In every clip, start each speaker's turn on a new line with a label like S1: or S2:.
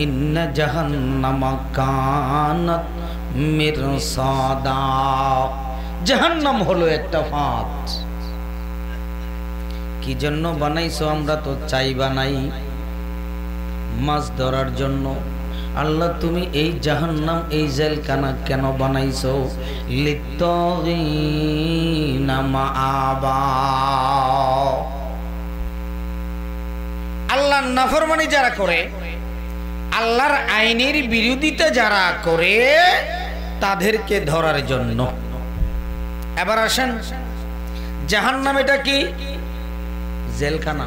S1: ইন্না জাহান্নামা কানাত মিরসাদা। জাহান্নাম হলো একটা ফাঁদ। কি জন্য বানাইছো? আমরা তো চাই বানাই মাছ ধরার জন্য। আল্লাহ তুমি এই জাহান্নাম, এই জেলখানা কেন বানাইছো? লিত্তাগিনা মাআবা। আল্লাহর নাফরমানি যারা করে, আল্লাহর আইনের বিরোধিতা যারা করে, তাদেরকে ধরার জন্য। এবার আসেন, জাহান্নাম এটা কি? জেলখানা।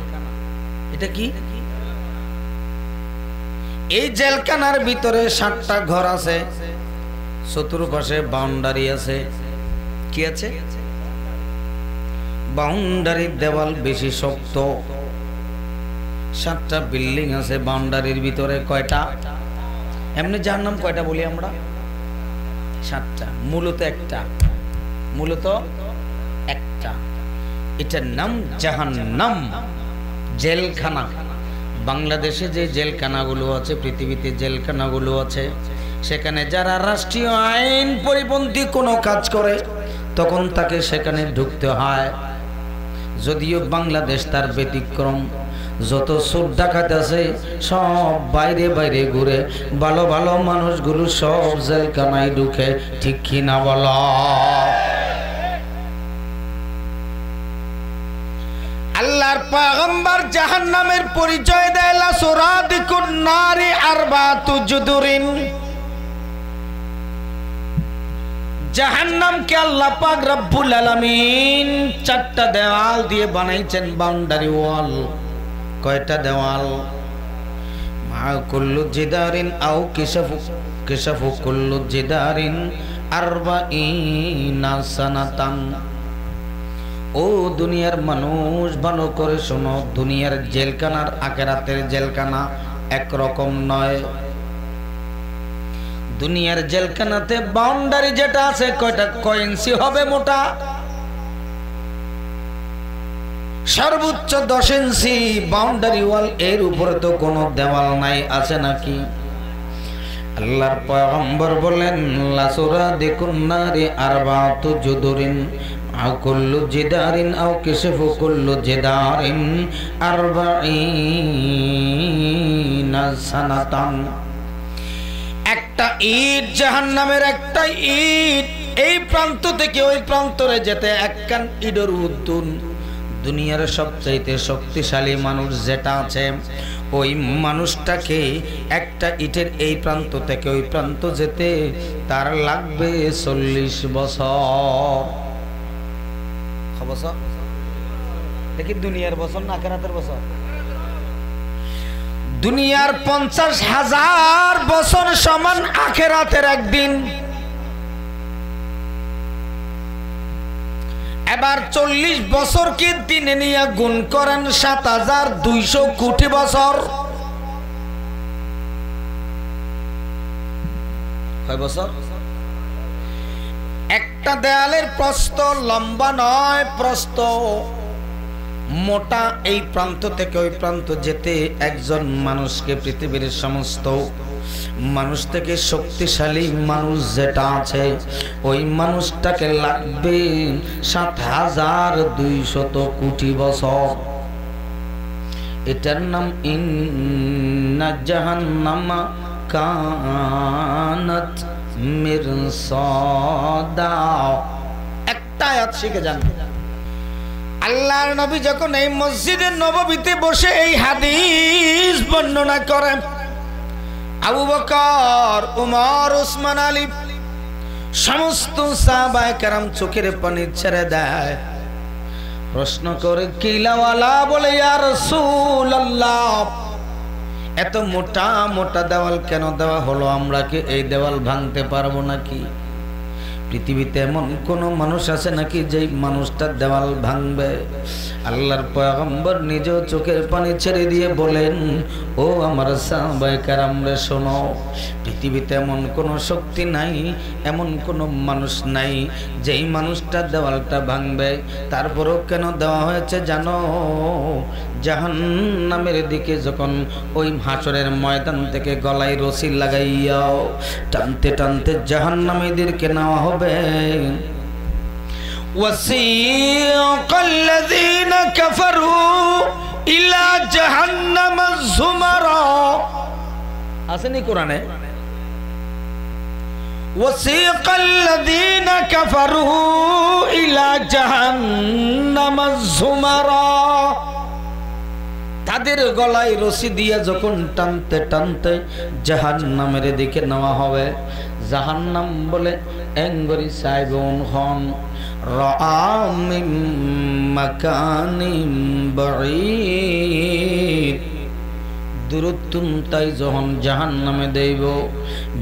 S1: এটা কি? এই জেলখানার ভিতরে 7টা ঘর আছে, চতুর্পাশে বাউন্ডারি আছে। কি আছে? বাউন্ডারির দেওয়াল বেশি শক্ত। 7টা বিল্ডিং আছে বাউন্ডারির ভিতরে। কয়টা? এমনি জাহান্নাম কয়টা বলি আমরা? 7টা। মূলত একটা, মূলত একটা। এটার নাম জাহান্নাম, জেলখানা। বাংলাদেশে যে জেলখানাগুলো আছে, পৃথিবীতে জেলখানাগুলো আছে, সেখানে যারা রাষ্ট্রীয় আইন পরিপন্থী কোনো কাজ করে তখন তাকে সেখানে ঢুকতে হয়। যদিও বাংলাদেশ তার ব্যতিক্রম। যত চোর ডাকাত আছে সব বাইরে বাইরে ঘুরে, ভালো ভালো মানুষগুলো সব জেলখানায় ঢুকে। ঠিক কিনা বলো? আল্লাহর পয়গম্বর জাহান্নামের পরিচয় দেয়, লা সুরাদিকুন নারি আরবাতু জুদুরিন। জাহান্নামকে আল্লাহ পাক রব্বুল আলামিন 4টা দেওয়াল দিয়ে বানাইছেন, বাউন্ডারি ওয়াল। কয়টা দেওয়াল? মা কুল্লু জিদারিন আও কিশাফু কুল্লু জিদারিন আরবাঈনা সানাতান। ও দুনিয়ার মানুষ, ভালো করে শোনো, দুনিয়ার জেলখানার আখিরাতের জেলখানা একরকম নয়। দুনিয়ার জেলখানাতে বাউন্ডারি যেটা আছে, কয় ইঞ্চি হবে মোটা? সর্বোচ্চ 10 ইঞ্চি বাউন্ডারি ওয়াল। এর উপরে তো কোনো দেওয়াল নাই, আছে নাকি? আল্লাহর পয়গম্বর বলেন, লা সুরাদিকুন নারি আরবাতু জুদুরিন আও কুল্লু জিদারিন আও কিশফু কুল্লু জিদারিন আরবাঈনা সানাতান। একটা ইট, জাহান্নামের একটা ইট, এই প্রান্ত থেকে ওই প্রান্তরে যেতে 1 কান ইটের উদ্যুন। দুনিয়ার সবচাইতে শক্তিশালী মানুষ যেটা আছে, ওই মানুষটাকে একটা ইটের এই প্রান্ত থেকে ওই প্রান্ত যেতে তার লাগবে 40 বছর। বছর দেখি, দুনিয়ার বছর না আখিরাতের বছর? দুনিয়ার 50,000 বছর সমান আখিরাতের একদিন। এবার 40 বছর কি দিনে নিয়ে গুণ করেন, 7,200 কোটি বছর। কয় বছর? একটা দেয়ালের প্রস্থ লম্বা নয়, প্রস্থ মোটা। এই প্রান্ত থেকে ওই প্রান্ত যেতে একজন মানুষকে, পৃথিবীর সমস্ত মানুষ থেকে শক্তিশালী মানুষ যেটা আছে, ওই মানুষটাকে লাগবে 7,200 কোটি বছর। এটার নাম ইন্না জাহান্নামা কানাত মিরসাদা। একটা আয়াত শিখে যান। আল্লাহর নবী যখন এই মসজিদে নববীতে বসে এই হাদিস বর্ণনা করেন, আবু বকর, উমর, উসমান, আলী সমস্ত সাহাবায়ে কেরাম চোখের পানি ছেড়ে দেয়। প্রশ্ন করে, কিলাওয়ালা বলে, ইয়া রাসূলুল্লাহ, এত মোটা মোটা দেওয়াল কেন দেওয়া হলো? আমরা কি এই দেওয়াল ভাঙতে পারবো নাকি? পৃথিবীতে এমন কোন মানুষ আছে নাকি যে মানুষটা দেওয়াল ভাঙবে? আল্লাহর পয়গম্বর নিজেও চোখের পানি ছেড়ে দিয়ে বলেন, ও আমার সাহাবায়ে কেরামরা শোনো, পৃথিবীতে এমন কোনো শক্তি নাই, এমন কোনো মানুষ নাই যেই মানুষটা দেওয়ালটা ভাঙবে। তারপরও কেন দেওয়া হয়েছে জানো? জাহান্নামের দিকে যখন ওই হাসরের ময়দান থেকে গলায় রশি লাগাইয়াও টানতে টানতে জাহান্নামীদেরকে নেওয়া হবে। وسيق الذين كفروا إلى جهنم زمرا আসেনি কোরআনে? وسيق الذين كفروا إلى جهنم زمرا তাদের গলায় রশি দিয়ে যখন টানতে টানতে জাহান্নামের দিকে নেওয়া হবে, জাহান্নাম বলে এঙ্গরি সাইবন হন রামিম মাকানিম বাঈদ, দূরত্বম তাই যখন জাহান্নামে দেব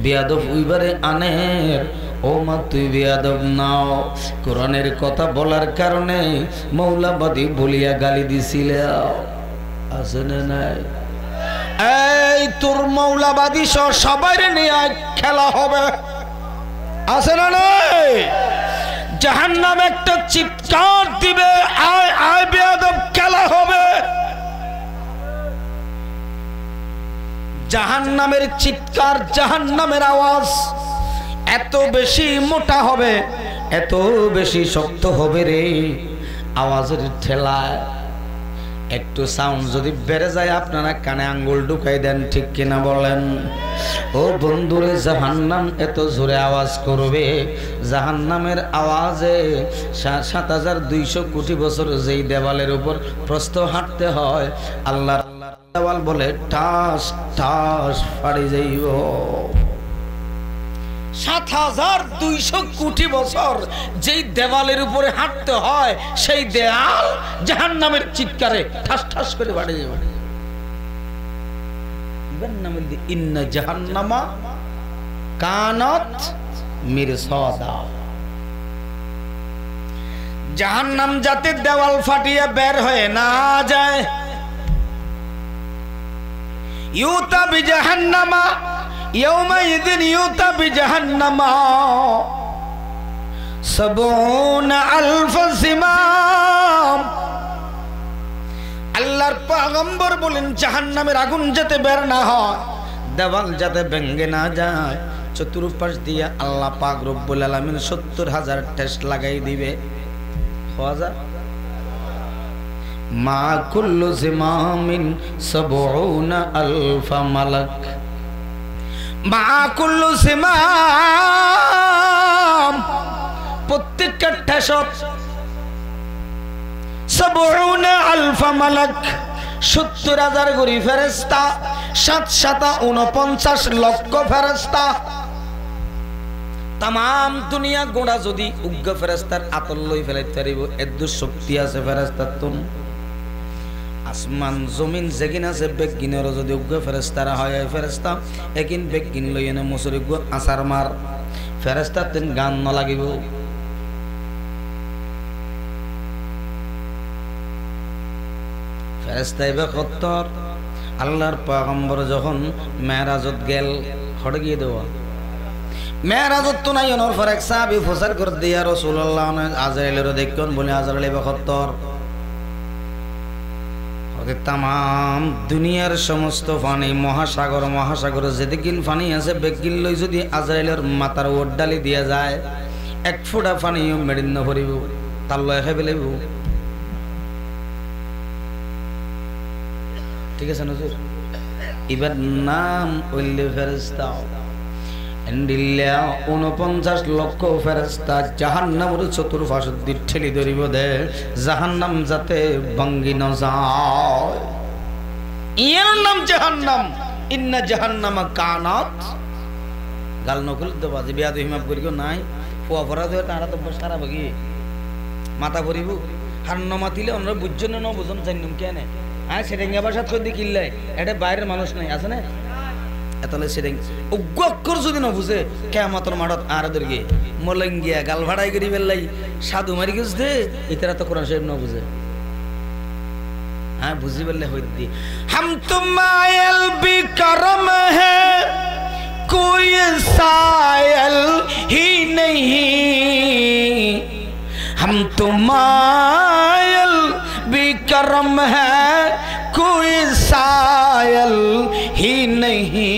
S1: বিয়াদব উইবারে আনের, ও মা তুই বিয়াদব নাও। কোরআনের কথা বলার কারণে মৌলাবাদী বলিয়া গালি দিছিল, আছে না নাই? এই তোর মৌলাবাদী সহ সবাই নিয়ে খেলা হবে, আছে না নাই? জাহান্নাম একটা চিৎকার দিবে, আয় আয় বেয়াদব, খেলা হবে। জাহান্নামের চিৎকার, জাহান্নামের আওয়াজ এত বেশি মোটা হবে, এত বেশি শক্ত হবে রে, আওয়াজের ঠেলায় একটু সাউন্ড যদি বেড়ে যায় আপনারা কানে আঙ্গুল ঢুকাই দেন, ঠিক কিনা বলেন? ও বন্ধুরে, জাহান্নাম এত জোরে আওয়াজ করবে, জাহান্নামের আওয়াজে ৭,২০০ কোটি বছর যেই দেওয়ালের উপর প্রস্থ হাঁটতে হয়, আল্লাহর দেওয়াল বলে ঠাস ঠাস ফাড়ি যাইব। ৭,২০০ কোটি বছর যেই দেওয়ালের উপরে হাঁটতে হয়, সেই দেওয়াল জাহান্নামের চিৎকারে ঠাস ঠাস করে বাড়ে যাবে। ইন্না জাহান্নামা কানাত মিরসাদা, জাহান্নাম যাতে দেওয়াল ফাটিয়ে বের হয়ে না যায়। ইউতা বিজাহান্নামা ইয়াউমাইযিন ইউতা বিজাহান্নামা ৭০,০০০ সিমাম। আল্লাহর পয়গম্বর বলেন, জাহান্নামের আগুন যাতে বের না হয়, দেওয়াল যাতে ভেঙে না যায়, চতুর্পাশ দিয়ে আল্লাহ পাক রব্বুল আলামিন ৭০,০০০ টেস্ট লাগাই দিবে। মা কুল্লু জিমামিন ৭০,০০০ মালাক, মা কুল্লু জিমাম, প্রত্যেকটা টেস্ট ৭০,০০০ মালাক, ৭০,০০০ গরি ফেরেশতা, ৭,৪৯ লক্ষ ফেরেশতা। তাম দুনিয়া গোড়া যদি উগ্র ফেরেশতার আতর লই ফেলাইতে পারিব, এত শক্তি আছে ফেরেশতার। তুন আসমান জমিন যেগিন আছে বেগিনেরও যদি উগ্র ফেরেশতারা হয়, ফেরেশতা একিন বেগিন লই এনে মুসরি গো আসার মার, ফেরেশতার তিন গান ন লাগিব। ফেরেশতা এবে কত্তর। আল্লাহর পয়গম্বর যখন মেরাজত গেল, হড়ে গিয়ে দেওয়া মেরাজত তো নাই, ওর পর এক সাহাবী ফসার করে দিয়া রাসূলুল্লাহ আজরাইলের দেখুন বলে, আজরাইল এবে কত্তর। তাম দুনিয়ার সমস্ত পানি, মহাসাগর মহাসাগর যেদিকিন পানি আছে বেগিন লই যদি আজরাইলের মাথার ওট ডালি দিয়া যায়, এক ফোঁটা পানিও মেডিন ন ভরিব, তার লয় খাই পেলাইব। ঠিক আছে নজর? এবার নাম ওইলে ফেরেশতা ৪৯ লক্ষ ফেরেশতা জাহান্নামের চতুর্পাশ দিয়ে ঠেলি ধরিব দে, জাহান্নাম যাতে ভাঙ্গি ন যায়। এর নাম জাহান্নাম। ইন্না জাহান্নামা কানাত, গাল নকল তো বাজে বিয়া তো হিমাপ করিও নাই, ফুয়া ভরা দেয় তারা তো সারা বাগি মাথা ভরিব। হার ন মাতিলে আমরা বুঝছেন ন বুঝন চাইলাম কেন? হ্যাঁ, সেরেঙ্গা ভাষাত কই কিল্লে, এটা বাইরের মানুষ নাই, আছে না? এতলে সেরেং উগ্র অক্ষর যদি না বুঝে, কেয়ামতের মাঠত আরদেরকে মলঙ্গিয়া গাল ভাড়াই করি বেললাই সাধু মারি গেছে দে, ইতারা তো কোরআন শরীফ না বুঝে। বুঝি বললে হই দি हम तुम्हायल भी करम है कोई सायल ही नहीं हम तुम्हायल भी करम है कोई सायल ही नहीं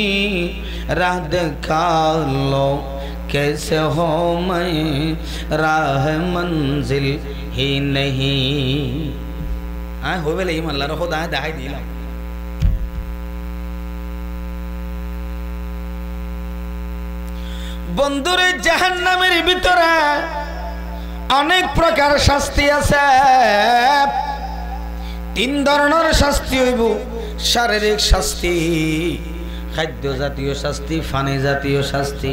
S1: राह दिखा लो कैसे हो मैं राह मंजिल ही नहीं हो बेले इमान लारो खुदा देखाई दिलाम बंधुरे जहन्नामेर भितरे अनेक प्रकार शास्ति आछे तीन धरनेर शास्ति हইব शारीरिक शास्ति खाद्य जातीय शास्ति पानी जातीय शास्ति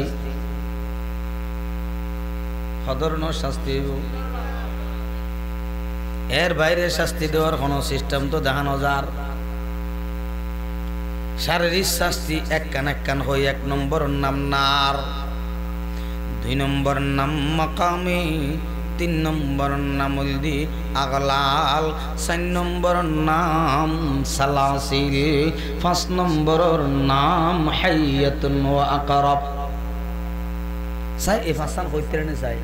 S1: साधारण शास्ति हইব एर बाहरे शास्ति देওয়ার কোনো सिस्टेम तो देखानो जार शारीरिक शास्ति एक कान हई एक नम्बर नाम नार दुई नम्बर नाम मकामी तीन नम्बर नाम उल्दी आगलाल चार नम्बर नाम सलासिल पाँच नम्बर नाम हाय्यातुन व अकरब साई ए पाँचटान कइते ने साई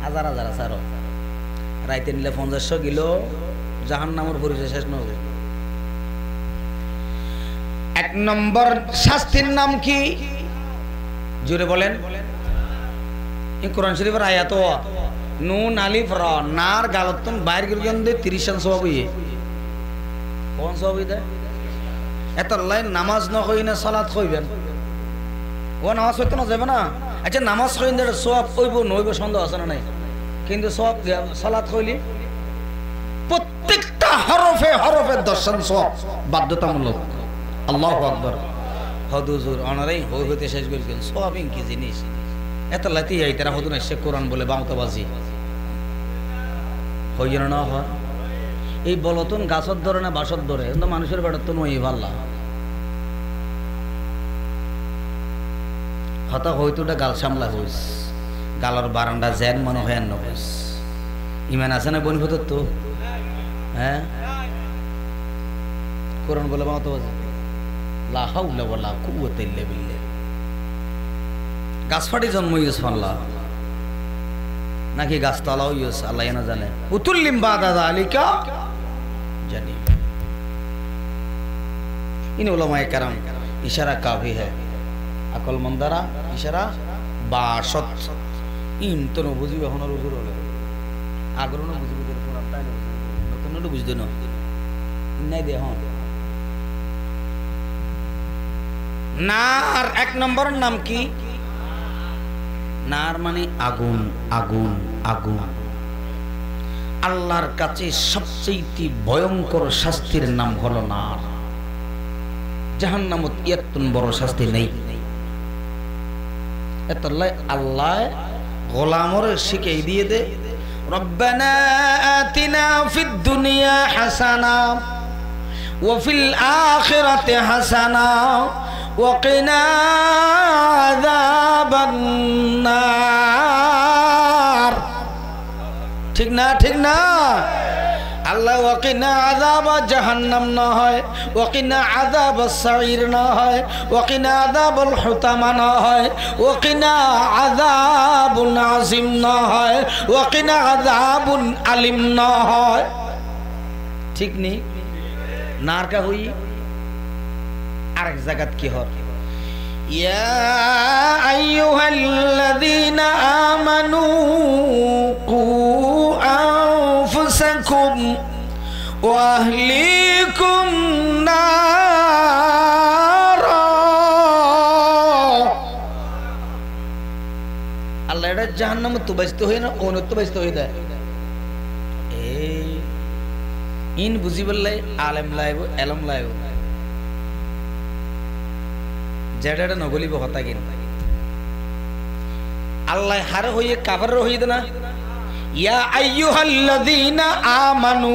S1: हजार हजार सारो राइते निले 500 किलो জাহান্নামের পরিচয় শেষ না হবে एक नम्बर শাস্তির নাম কি जोरे बोलें कुरान शरीफर आयात नून अलिफ र नार गालतन बाहर गिरगंदे 30 सवाब हुई कौन सवाब हुई एत लाइन नामाज न कइना सालात कइबेन ओ नामाज হইতো না যাবে না আচ্ছা নামাজ কইলে সওয়াব কইব নইব সন্দেহ আছে না নাই কিন্তু সওয়াব সালাত কইলি প্রত্যেকটা হরফে হরফে দর্শন সওয়াব বাধ্যতামূলক আল্লাহু আকবার হদুজুর অনারাই হইতে শেষ করেছেন সওয়াবিন কি জিনিস এত লাতি এই তারা হদু না সে কোরআন বলে বাউতাবাজি হইল না হয় এই বলতন গাছর ধরে না বাসর ধরে কিন্তু মানুষের বাড়ার তো নই ভাল্লা হতা হয়তোটা গাল সামলা হইস গালর বারান্দা জেন মনে হয় না হইস ইমান আছে না বনি হতো তো হ্যাঁ কোরআন বলে বাউতাবাজি লা হাওলা ওয়ালা কুওয়াতা ইল্লা বিল্লাহ গাছ ফাটি জন্ম ইউস আল্লাহ নাকি গাছ তলাও ইউস আল্লাহ না জানে উতুল্লিম বাদা যালিকা জানি इन उलमाए करम इशारा काफी है अकलमंदारा इशारा 62 इन तो न बुझिबे हनर उजुर हले आग्रह न बुझिबे कोरआन ताই নতুন ন বুঝদে না নাই দে হন नार एक नम्बर नाम की नार माने आगुन आगुन आगुन आल्लाहर काছে सबचेয়ে भयंकर शास्तिर नाम हलो नार জাহান্নামত এতন বড় শাস্তি নেই এতলাই আল্লাহ গোলামরে শিখিয়ে দিয়ে দে রব্বানা আতিনা ফিদ দুনিয়া হাসানা ওয়া ফিল আখিরাতি হাসানা وقنا عذاب النار ठीक ना अल्लाह वकिना आज़ाब जहन्नम ना है वकिना आज़ाब सईर ना है वकिना आज़ाब हुतमा ना है वकिना आज़ाब नाज़िम ना है वकिना आज़ाब अलिम ना है ठीक नहीं नार का हुई आरेक जगत की हो या अय्युहल्लज़ीना आमनू कू अनफुसकुम व अहलीकुम नारा अल्लाह एटा जहन्नम तो बचते हुए ना ओन तो बचते हुए ए इन बुझिबल्ले आलम लाइबो एलम लाइबो जेड़ा नगलिब हता किन अल्लाह हर होइए काफिर होइए ना या अय्युहल्लज़ीना आमानू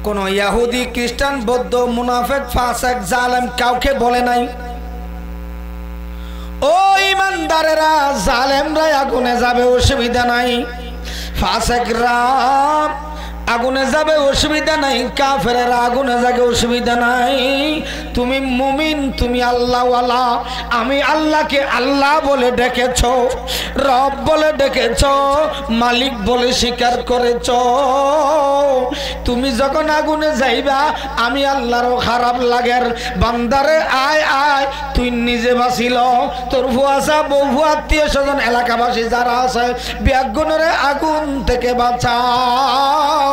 S1: कोनो यहूदी ख्रिस्टान बौद्ध मुनाफिक फासिक जालिम काउके बोले नाई ओ ईमान বান্দারেরা জালেমরা আগুনে যাবে অসুবিধা নাই, ফাসিকরা আগুনে যাবে অসুবিধা নাই, কাফেরেরা আগুনে যাবে অসুবিধা নাই। তুমি মুমিন, তুমি আল্লাহওয়ালা, আমি আল্লাহকে আল্লাহ বলে ডেকেছো, রব বলে ডেকেছো, মালিক বলে স্বীকার করেছো। তুমি যখন আগুনে যাইবা আমি আল্লাহরও খারাপ লাগের। বান্দারে আয় আয়, তুই নিজে বাঁচিল, তোর ভুয়াশা বহু আত্মীয় স্বজন এলাকাবাসী যারা আছে ব্যাগুনরে আগুন থেকে বাঁচাও।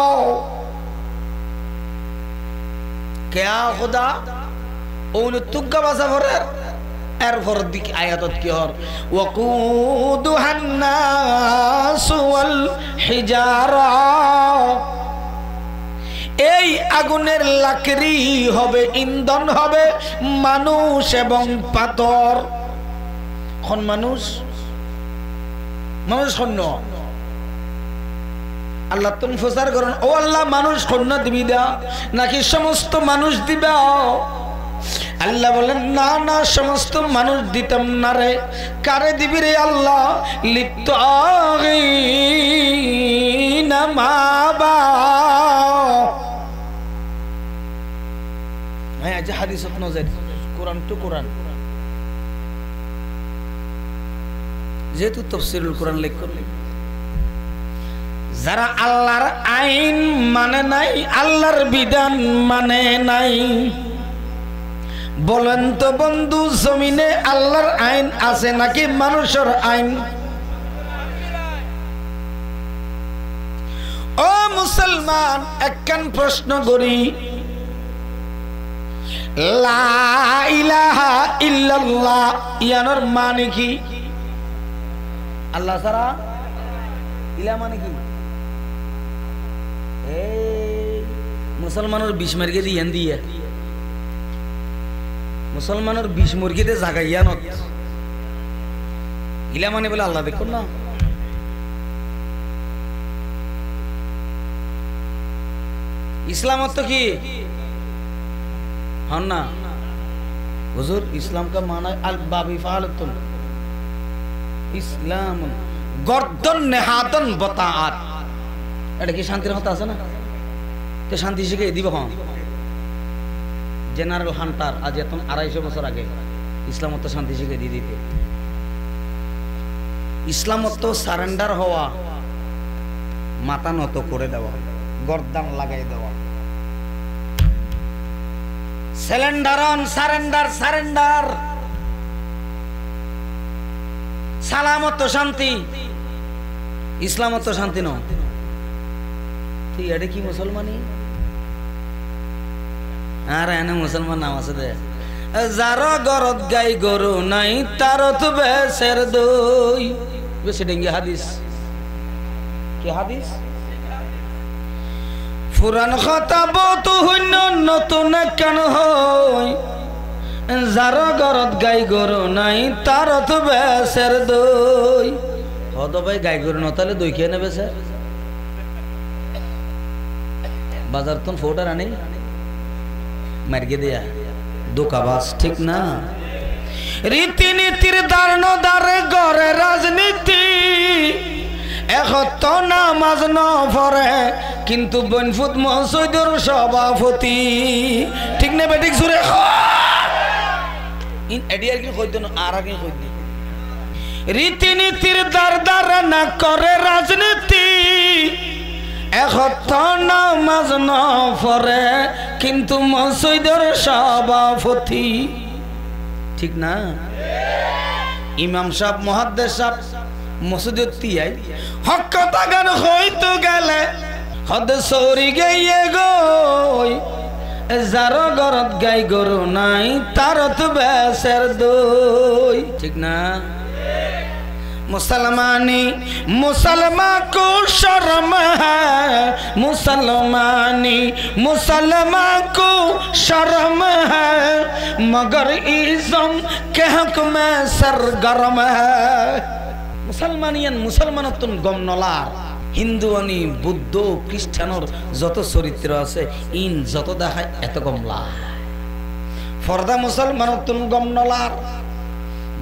S1: কেয়া খোদা ওন তুগ্গা বাসা ভরে এরপর দিক আয়াতত কি হর ওয়াকুদুহান নাস ওয়াল হিজারা, এই আগুনের লাকড়ি হবে, ইন্ধন হবে মানুষ এবং পাথর। কোন মানুষ? মানুষ খন্ন আল্লাহ তুমি প্রচার করেন, ও আল্লাহ মানুষ খন্ন দিবি দা নাকি সমস্ত মানুষ দিবা? আল্লাহ বলেন না না, সমস্ত মানুষ দিতাম না রে। কারে দিবি রে আল্লাহ? লিত্তাগিনা মাবা। হ্যাঁ আজ হাদিসত নজর, কোরআন টু কোরআন, যেহেতু তাফসীরুল কোরআন লেখ করলি, যারা আল্লাহর আইন মানে নাই, আল্লাহর বিধান মানে নাই, বলেন তো বন্ধু জমিনে আল্লাহর আইন আছে নাকি মানুষের আইন? ও মুসলমান, একখান প্রশ্ন করি, লা ইলাহা ইল্লাল্লাহ ইয়ানোর মানে কি? আল্লাহ ছাড়া ইলা মানে কি? মুসলমানের 20 মুরগি দিয়ে দিয়ে মুসলমানের 20 মুরগিতে জাগাইয়া নত ইলা মানে বলে আল্লাহ দেখুন না। ইসলামত তো কি হন না হুজুর? ইসলাম কা মানা আল বাবি ফালতুন ইসলাম গর্দন নেহাদন বতাআত। এটা কি শান্তির কথা আছে না? তো শান্তি শিখে দিব। হন জেনারেল হান্টার আজ এত 250 বছর আগে ইসলামত শান্তি শিখে দিয়ে দিতে। ইসলামত সারেন্ডার হওয়া, মাথা নত করে দেওয়া, গর্দান লাগাই দেওয়া। সিলিন্ডারন সারেন্ডার, সারেন্ডার সালামত শান্তি। ইসলামত শান্তি নয়। তুই এটা কি মুসলমানি? আর এনে মুসলমান নাম আছে দে, যার গরত গাই গরু নাই তার তো বেশের দই। বেশি ডেঙ্গি হাদিস। কি হাদিস? পুরান কথা বতু হইন নতুন কেন হই, যার গরত গাই গরু নাই তার তো বেশের দই। হদ ভাই গাই গরু নতালে দই খেয়ে নেবে স্যার। বাজার তো ফোটার আনি মার্গে দেয়া দোকাবাস, ঠিক না? রীতিনীতির দারণ দারে গড়ে রাজনীতি, এখন নামাজ ন পড়ে কিন্তু বনফুত মসজিদের সভাপতি, ঠিক না বেঠিক? সুরে এডিয়ার কি কইতো না আর আগে কইতো। রীতিনীতির দার দারে না করে রাজনীতি, এখন নামাজ ন পড়ে কিন্তু মসজিদের সভাপতি, ঠিক না? ইমাম সাহেব মুহাদ্দিস সাহেব মসজিদে তিয়াই হক কথা গান হইতো গেলে হদ সরি গইয়ে গই, যার গরত গাই গরু নাই তার তো বেশের দই, ঠিক না? मुसलमानी मुसलमान को शर्म है, मुसलमानी मुसलमान को शर्म है, मगर इज़्म के हक में सरगर्म है। मुसलमानियन मुसलमानतुन गमनलार, हिंदुआनी बुद्ध ख्रिस्टानर যত চরিত্র আছে ইন যত দেখায় এত গমলা। ফরদা মুসলমানতুন গমনলার,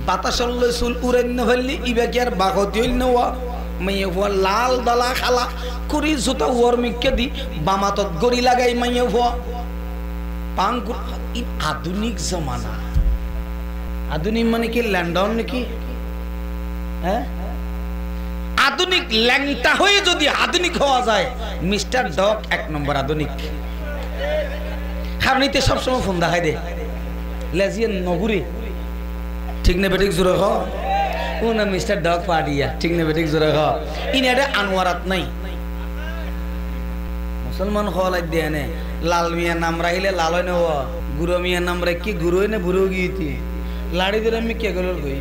S1: বাতাসল্য চুল উড়েন ফেললি ইবা কি আর বাগতি হইল নেওয়া মাইয়ে ভুয়া লাল দলা খালা কুড়ি জুতা ওর মিকে দি বামাতত গড়ি লাগাই মাইয়ে ভুয়া পাং আধুনিক জমানা আধুনিক মানে কি ল্যান্ডন নাকি হ্যাঁ আধুনিক ল্যাংটা হয়ে যদি আধুনিক হওয়া যায় মিস্টার ডগ 1 নম্বর আধুনিক কারণ এতে সবসময় ফোন দেখাই দে লেজিয়ান নগুরি ঠিক না বেটিক জোরে হ ও না মিস্টার ডগ পার্টিয়া ঠিক না বেটিক জোরে হ ইনারে আনোয়ারাত নাই মুসলমান হওয়া লাগ দিয়ে নে লাল মিয়া নাম রাখিলে লাল হয় না গুরু মিয়া নাম রাখি গুরু হয় না বুড়ো গিয়েছি লাড়ি দিলে আমি কে গেল কই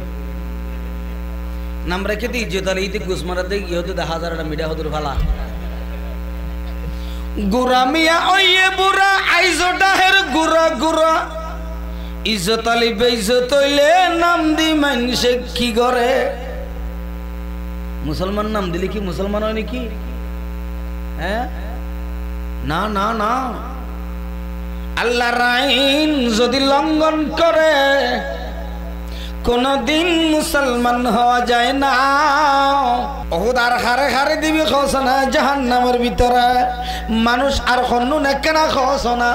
S1: নাম রেখে দিই ইজ্জত আলী ইতে ঘুষ মারাতে গিয়ে হতো 10,000টা মিডিয়া হতো ভালা গুরা মিয়া ওয়ে বুড়া আইজোটা হের গুরা গুরা ইজ্জত আলী বেইজ্জত হইলে নাম দি মানুষে কি করে মুসলমান নাম দিলে কি মুসলমান হয় নাকি হ্যাঁ না না না আল্লাহর আইন যদি লঙ্ঘন করে কোনদিন মুসলমান হওয়া যায় না ওহুদার হারে হারে দিবি খসনা জাহান্নামের ভিতরে মানুষ আর হন্নু না কেনা খসনা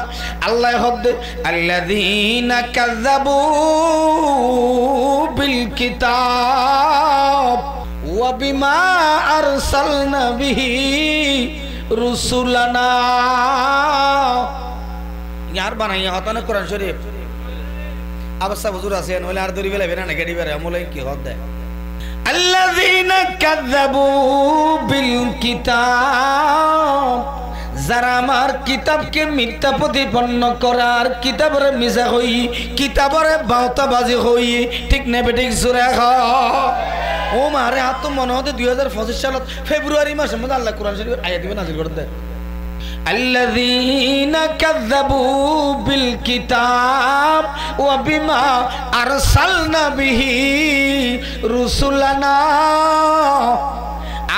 S1: আল্লাহ হদ আল্লাযীনা কাযাবু বিল কিতাব ওয়া বিমা আরসালনা বিহি রুসুলানা यार বানাইয়া হতো না কোরআন শরীফ अवस्था हुजूर आसे नोले आर दरी बेला बेना नेगेटिव रे अमोले की होत दे الذين كذبوا بالكتاب যারা আমার কিতাবকে মিথ্যা প্রতিপন্ন করার কিতাবের মিছা হই কিতাবের বাউতাবাজি হই ঠিক না বেঠিক জোরে হ ও মারে হাত তো মনে হতে 2025 সালত ফেব্রুয়ারি মাসের মধ্যে আল্লাহ কোরআন শরীফের আয়াত নাযিল করে দেয় الذين كذبوا بالكتاب وبما أرسلنا به رسلنا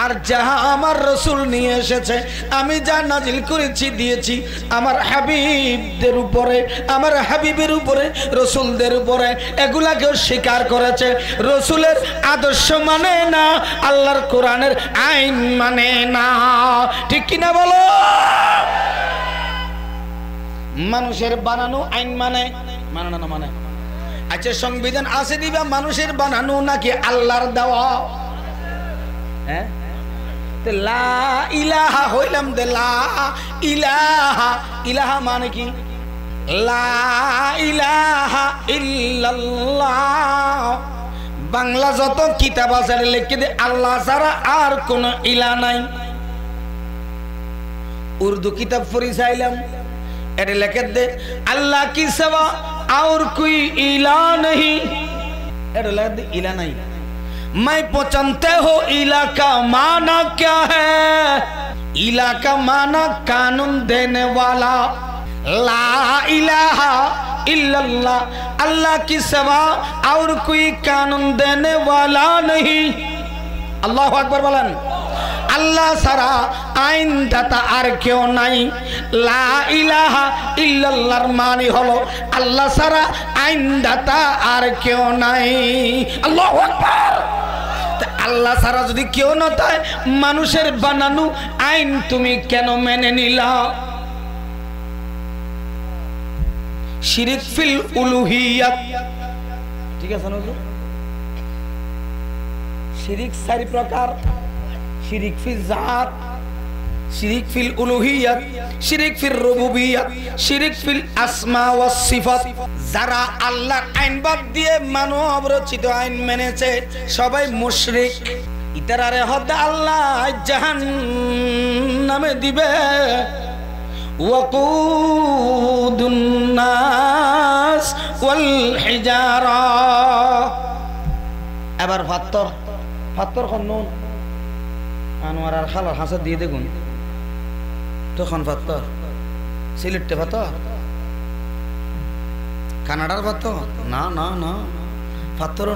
S1: আর যাহা আমার রাসূল নিয়ে এসেছে আমি যা নাজিল করেছি দিয়েছি আমার হাবিবদের উপরে আমার হাবিবের উপরে রাসূলদের উপরে এগুলাকে স্বীকার করেছে রাসূলের আদর্শ মানে না আল্লাহর কোরআনের আইন মানে না ঠিক কি না বলো মানুষের বানানো আইন মানে মানে না মানে আচ্ছা সংবিধান আছে দিবা মানুষের বানানো নাকি আল্লাহর দেওয়া হ্যাঁ লা ইলাহা হইলাম দে লা ইলাহা ইলাহা মানে কি লা ইলাহা ইল্লাল্লাহ বাংলা যত কিতাব আছে লিখে দে আল্লাহ ছাড়া আর কোন ইলাহ নাই উর্দু কিতাব পড়ি চাইলাম এটা লিখে দে আল্লাহ কি সিवा और कोई इलाह नहीं এটা লিখে দে ইলাহ নাই मैं पूछते हो इला का माना क्या है इला का माना कानून देने वाला ला इलाहा इल्लल्लाह अल्लाह की सिवा और कोई कानून देने वाला नहीं अल्लाह अकबर बोलन अल्लाह सारा आईन दाता आर क्यों नहीं ला इलाहा इल्लल्लाहर मानी हलो अल्लाह सारा आईन दाता आर क्यों नहीं अल्लाह अकबर আল্লাহ ছাড়া যদি কেউ না তাই মানুষের বানানো আইন তুমি কেন মেনে নিলা শিরক ফিল উলুহিয়াত ঠিক আছে না শিরক চারি প্রকার শিরক ফিল জাত শিরক ফিল উলুহিয়াত শিরক ফিল রুবুবিয়াত শিরক ফিল আসমা ওয়াস সিফাত যারা আল্লাহর আইন বাদ দিয়ে মানব রচিত আইন মেনেছে সবাই মুশরিক ইতারারে হদ আল্লাহ জাহান্নামে দিবে ওয়াকুদুন নাস ওয়াল হিজারা এবার ফাত্তর খন্নুন আনোয়ার আর খালার হাসা দিয়ে দেখুন তখন ফাত্তর সিলেটে ফাত্তর কানাডার পাথর না না না পাথর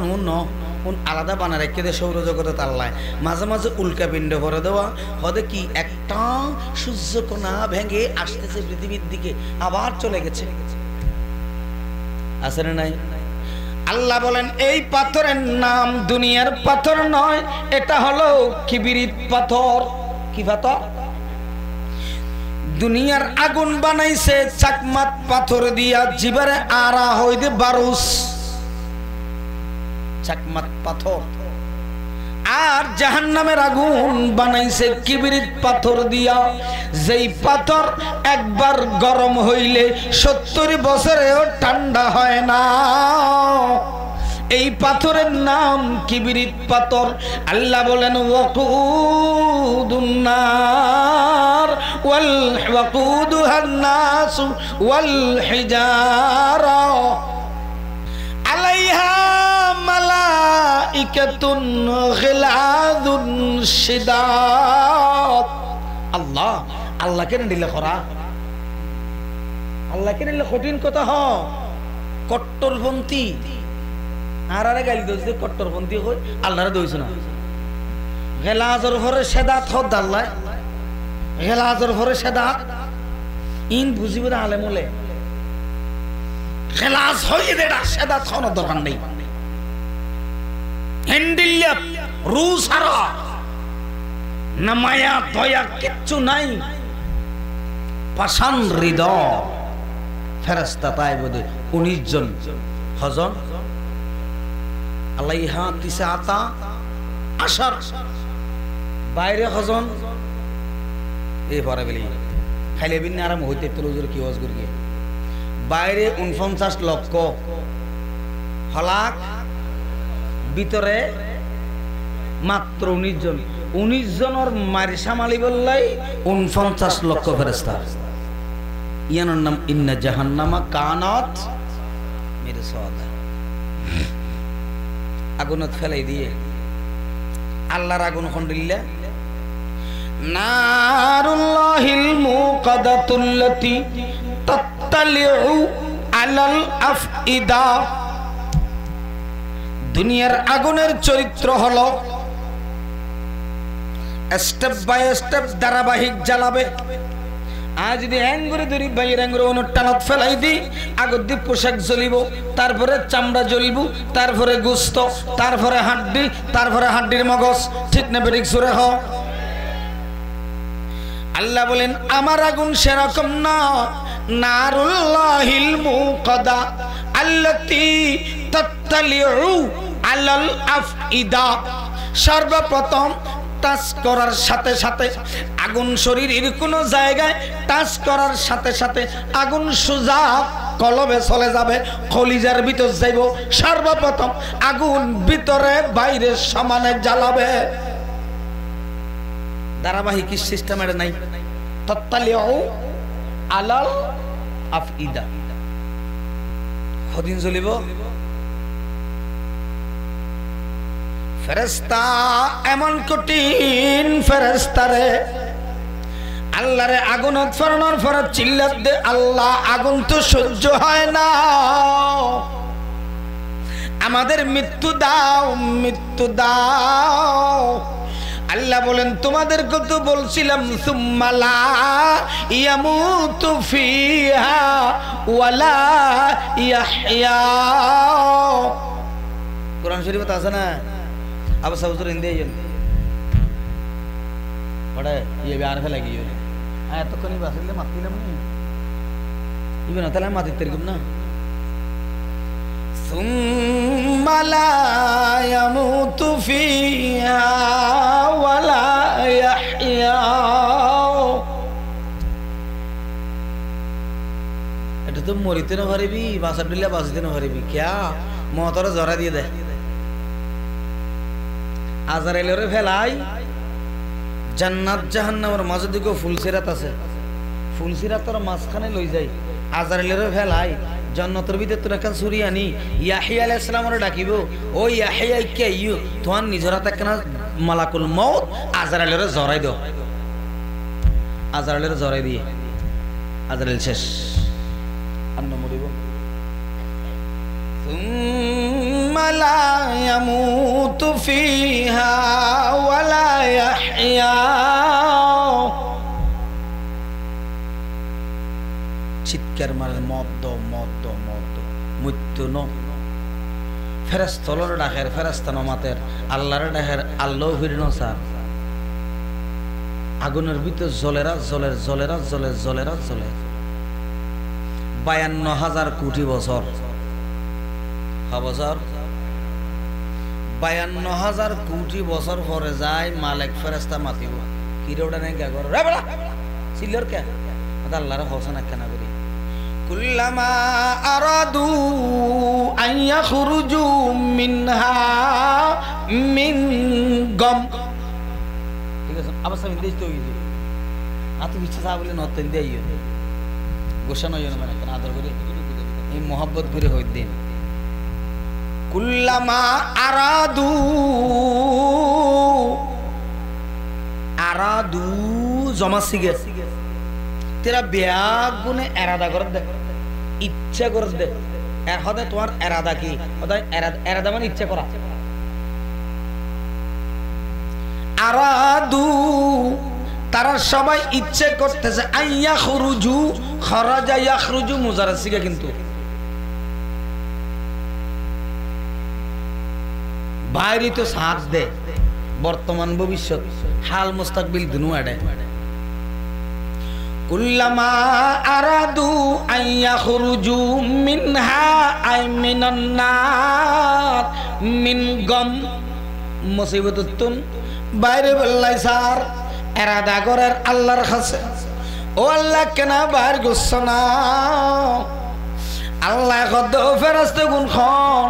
S1: আলাদা বানা রেখে দে সৌরজগতে তাল্লায় মাঝে মাঝে উল্কা পিণ্ড ভরে দেওয়া হদে কি একটা সূর্যকণা ভেঙে আসতেছে পৃথিবীর দিকে আবার চলে গেছে আছে না নাই আল্লাহ বলেন এই পাথরের নাম দুনিয়ার পাথর নয়, এটা হলো কিবরিত পাথর। কি পাথর? দুনিয়ার আগুন বানাইছে চাকমাত পাথর দিয়া, জিবারে আরা হইতে বারুস, চাকমাত পাথর। আর জাহান্নামের আগুন বানাইছে কিবরিত পাথর দিয়া, যেই পাথর একবার গরম হইলে 70 বছরেও ঠান্ডা হয় না। এই পাথরের নাম কিবরিত পাথর। আল্লাহ বলেন ওয়াকুদুন নার ওয়াল ওয়াকুদুহান নাস ওয়াল হিজারা আলাইহা মালাইকাতুন গিলাযুন শিদাদ। আল্লাহ আল্লাহ কেন দিলে খরা, আল্লাহ কেন দিলে কঠিন কথা। হ কট্টরপন্থী আর আরে গালি দইছে, কট্টরপন্থী হই আল্লাহরে দইছ না। গেলাজর ঘরে সেদাত হদ আল্লাহ, গেলাজর ঘরে সেদাত ইন বুঝিব না আলেমলে। গেলাজ হইয়ে দেড়া সেদাত হওয়ার দরকার নেই। হ্যান্ডিল্লা রুস হারা না মায়া দয়া কিচ্ছু নাই। পাষাণ হৃদয় ফেরেশতা তাই বোধে 19 জন হজন আলাইহা তিসাতা আশার বাইরে হজন এই পরে বলি খাইলে বিন আরাম হইতে তোর কি ওয়াজ করি বাইরে 49 লক্ষ হলাক ভিতরে মাত্র 19 জন। 19 জনের মারি সামালি বললাই 49 লক্ষ ফেরেশতা। ইয়ানোর নাম ইন্না জাহান্নামা কানাত মিরসাদা। আগুনত ফেলাই দিয়ে আল্লাহর আগুন খন্ডিল্লা নারুল্লাহিল মুকাদাতুল্লাতি তাত্তালিউ আলাল আফইদা। দুনিয়ার আগুনের চরিত্র হলো স্টেপ বাই স্টেপ ধারাবাহিক জ্বালাবে। আজ যদি হ্যাঙ্গুরে ধরি বাইরের হ্যাঙ্গুরে টানত ফেলাই দিই, আগর দিয়ে পোশাক জ্বলিব, তারপরে চামড়া জ্বলিব, তারপরে গোস্ত, তারপরে হাড্ডি, তারপরে হাড্ডির মগজ। ঠিক না বেরিক সুরে হ। আল্লাহ বলেন আমার আগুন সেরকম না। নারুল্লাহিল মুকাদা আল্লাতী তাত্তালিউ আলাল আফইদা। সর্বপ্রথম টাচ করার সাথে সাথে আগুন শরীরের কোন জায়গায় টাচ করার সাথে সাথে আগুন সোজা কলবে চলে যাবে, কলিজার ভিতর যাইব। সর্বপ্রথম আগুন ভিতরে বাইরে সমানে জ্বালাবে। ধারাবাহিক সিস্টেম এর নাই। তাত্তালিউ আলাল আফইদা কদিন জ্বলিব। ফেরেশতা এমন কঠিন ফেরেশতারে আল্লাহরে আগুনত ফেরানোর পরে চিল্লাত দে আল্লাহ আগুন তো সহ্য হয় না, আমাদের মৃত্যু দাও, মৃত্যু দাও। আল্লাহ বলেন তোমাদের কত বলছিলাম সুম্মা লা ইয়ামুতু ফিহা ওয়ালা ইয়াহইয়া। কোরআন শরীফে আছে না अब सब उधर इंदे ये बड़ा ये भी आने लगी ये आया तो कहीं बात ले माती लम नहीं ये भी ना तला माती तेरे को ना सुम्मा ला यमुतु फीहा वला यहया। এটা তো মরিতে না পারবি, বাসা দিলে বাঁচতে না পারবি। क्या মতরে জরা দিয়ে দে আজরাইলের ফেলাই। জান্নাত জাহান্নামের মাঝে দিকে ফুলসিরাত আছে, ফুলসিরাতের মাঝখানে লই যাই। আজরাইলের ফেলাই জান্নাতের ভিতরে তোর একখান ছুরি আনি ইয়াহিয়া আলাইহিস সালামের ডাকিব। ও ইয়াহিয়া কে ইউ তোমার নিজের হাতে একখানা মালাকুল মউত আজরাইলের জরাই দাও। আজরাইলের জরাই দিয়ে আজরাইল শেষ আন্ন মরিব। লা ইয়ামুতু ফিহা ওয়ালা ইয়াহইয়া। চিৎকার মারে মদ মদ মদ মৃত্যু ন। ফেরেস্তলর ডাকের ফেরেস্তা নমাতের আল্লাহর ডাকের আল্লাহ ফিরন স্যার আগুনের ভিতর জলেরা জলের জলেরা জলের জলেরা জলের 52,000 কোটি বছর বছর 52,000 কোটি বছর পরে যায় মালিক ফেরেস্তা মাতিব কিরে ওটা নাই গা করে রে বড়া সিলর কে আল্লাহর হোসেন কেন করি কুল্লামা আরাদু আন ইয়াখরুজু মিনহা মিন গম ঠিক আছে আবার সামনে দেই তো হইছে আত বিচ্ছা সা বলে নতেন দেইও গোশানো হইও না মানে আদর করে এই mohabbat করে হই দিন কুল্লামা আরাদু আরাদু জমা সিগে তেরা ব্যাগ গুনে এরাদা করে দে ইচ্ছা করে দে এর হদে তোমার এরাদা কি হদে এরাদা মানে ইচ্ছা করা আরাদু তারা সবাই ইচ্ছে করতেছে আইয়া খুরুজু খরাজা ইয়াখরুজু মুজারা সিগে কিন্তু বাইরে তো সাথ দে বর্তমান ভবিষ্যৎ হাল মুস্তাকবিল দুনু আড়ে কুল্লামা আরাদু আন ইয়াখরুজু মিনহা আই মিনান নার মিন গম মুসিবতুন বাইরে বললাই স্যার এরাদা করার আল্লাহর কাছে ও আল্লাহ কেন বাইর গছ না আল্লাহ কত ফেরেশতা গুণ খন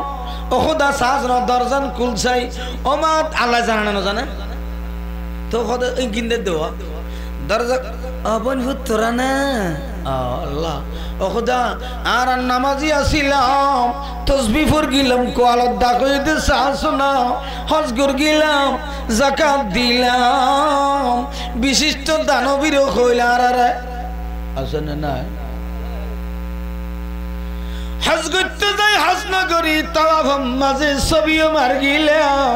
S1: ও খোদা সাজর দরজান কুলছাই ও মা আল্লাহ জানে না জানে তো খোদা এই গিন্দে দেওয়া দরজা আপন হুতরা না আল্লাহ ও খোদা আর নামাজি আসিলাম তসবিহ পড় গিলাম কোয়ালত ডাকইতে সাসনা হজ কর গিলাম যাকাত দিলাম বিশিষ্ট দানবীর কইলার আরে আসনে না হজ করতে যাই হজ না করি তাওয়াফ মাঝে ছবিও মার গিলাম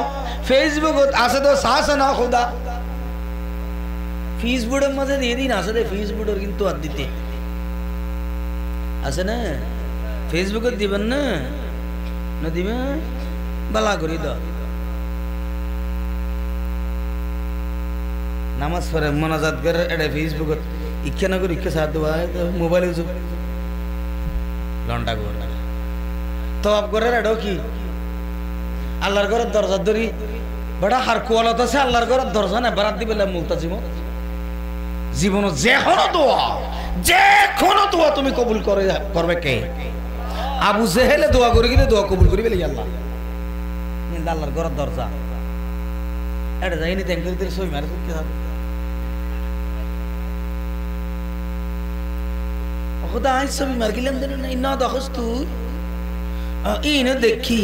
S1: ফেসবুকত আছে তো সাসনা খোদা ফেসবুকের মাঝে দিয়ে দিন আছে রে ফেসবুকের কিন্তু আর দিতে আছে না ফেসবুকে দিবেন না না দিবেন বালা করি দাও নামাজ পড়ে মোনাজাত করে এটা ফেসবুকে ইচ্ছা না করে ইচ্ছা সাথ দেওয়া মোবাইলে লন্ডা করে তো আপ করে এটাও কি আল্লাহর ঘরের দরজা ধরি বড় হার কোয়ালত আছে আল্লাহর ঘরের দরজা না বারাত দিবে মুলতাজিম জীবন যে কোনো দোয়া তুমি কবুল করবে কে আবু জেহেলে দোয়া করে গেলে দোয়া কবুল করিবে আল্লাহ কিন্তু আল্লাহর ঘরের দরজা এটা যাইনি ট্যাঙ্কিতে সই মারে কি হবে খোদা আই ছবি মার গেলাম দেন না ইনা দেখছ তুই ইনে দেখি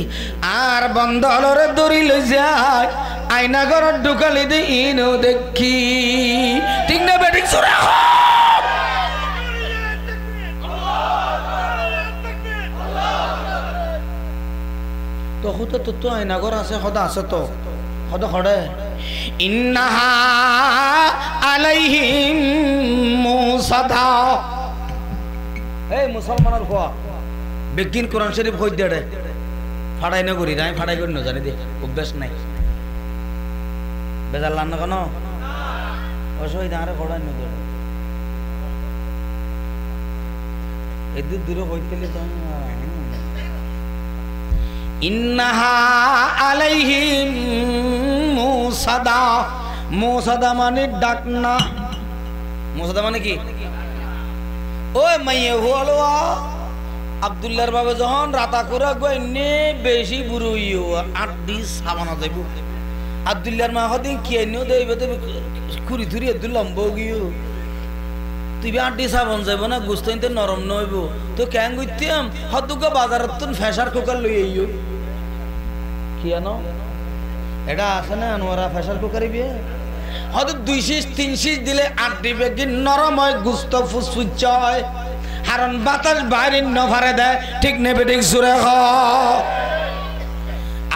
S1: আর বন্ধ হলরে দড়ি লই যায় আয়না ঘরত ঢুকালি দে ইনো দেখি ঠিক না বেঠিক সরে তো হতো তো আয়না ঘর আছে খোদা আছে তো খোদা খড়ে ইন্নাহা আলাইহিম মুসাদা এই মুসলমানের খোয়া বেগিন কোরআন শরীফ কই দেড়ে ফাড়াই না করি নাই ফাড়াই করি না জানি দে অভ্যাস নাই বেজার লান না কেন অসুবিধা আরে ফড়াই না দেড়ে এদিক দূরে হইতেলে তো ইন্নাহা আলাইহিম মুসাদা মুসাদা মানে ডাক না মুসাদা মানে কি ওই মাইয়ে হলো আব্দুল্লাহর বাবা যখন রাতা করে গইনে বেশি বুড়ো ইও 8 দিন সাবানা যাইব আব্দুল্লাহর মা হদিন কি এনো দেইবে তো খুরি থুরি আব্দুল্লাহ বগিও তুই 8 দিন সাবান যাইব না গুস্তাইতে নরম নইব তো কেন গইতাম হদুকা বাজারত তুন ফেসার কুকার লই আইও কি আনো এটা আছে না আনোয়ারা ফেসার কুকারিবে হয়তো 200-300 দিলে 8 দিবে কি নরম হয় গুস্ত ফুসফুস হয় হারন বাতাস বাইরে নভারে দেয় ঠিক নেবে ঠিক সুরে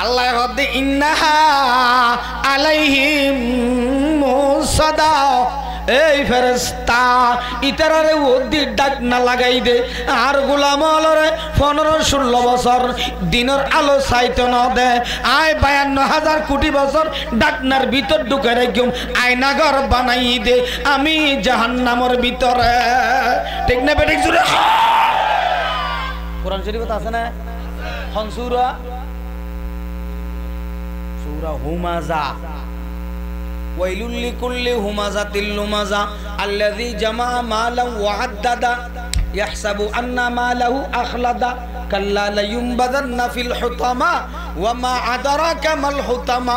S1: আল্লাহ হদে ইন্নাহা আলাইহিম মুসাদা এই ফেরেশতা ইতারারে ওদি ডাক না লাগাই দে আর গোলাম আলরে 15-16 বছর দিনের আলো চাইতে না দে আয় 52,000 কোটি বছর ডাকনার ভিতর ঢুকে রেখে আয়নাঘর বানাই দে আমি জাহান্নামের ভিতরে ঠিক না বেঠিক জুড়ে কোরআন শরীফে আছে না হনসুরা সূরা হুমাজা ওয়াইলুল লিকুল্লি হুমাজাতিল লুমাজা আল্লাযী জামা মালান ওয়া আদ্দাদা ইয়াহসাবু আন্না মালাহু আখলাদা কাল্লা লায়ুমবাদান্না ফিল হুতামা ওয়া মা আদরাকা মাল হুতামা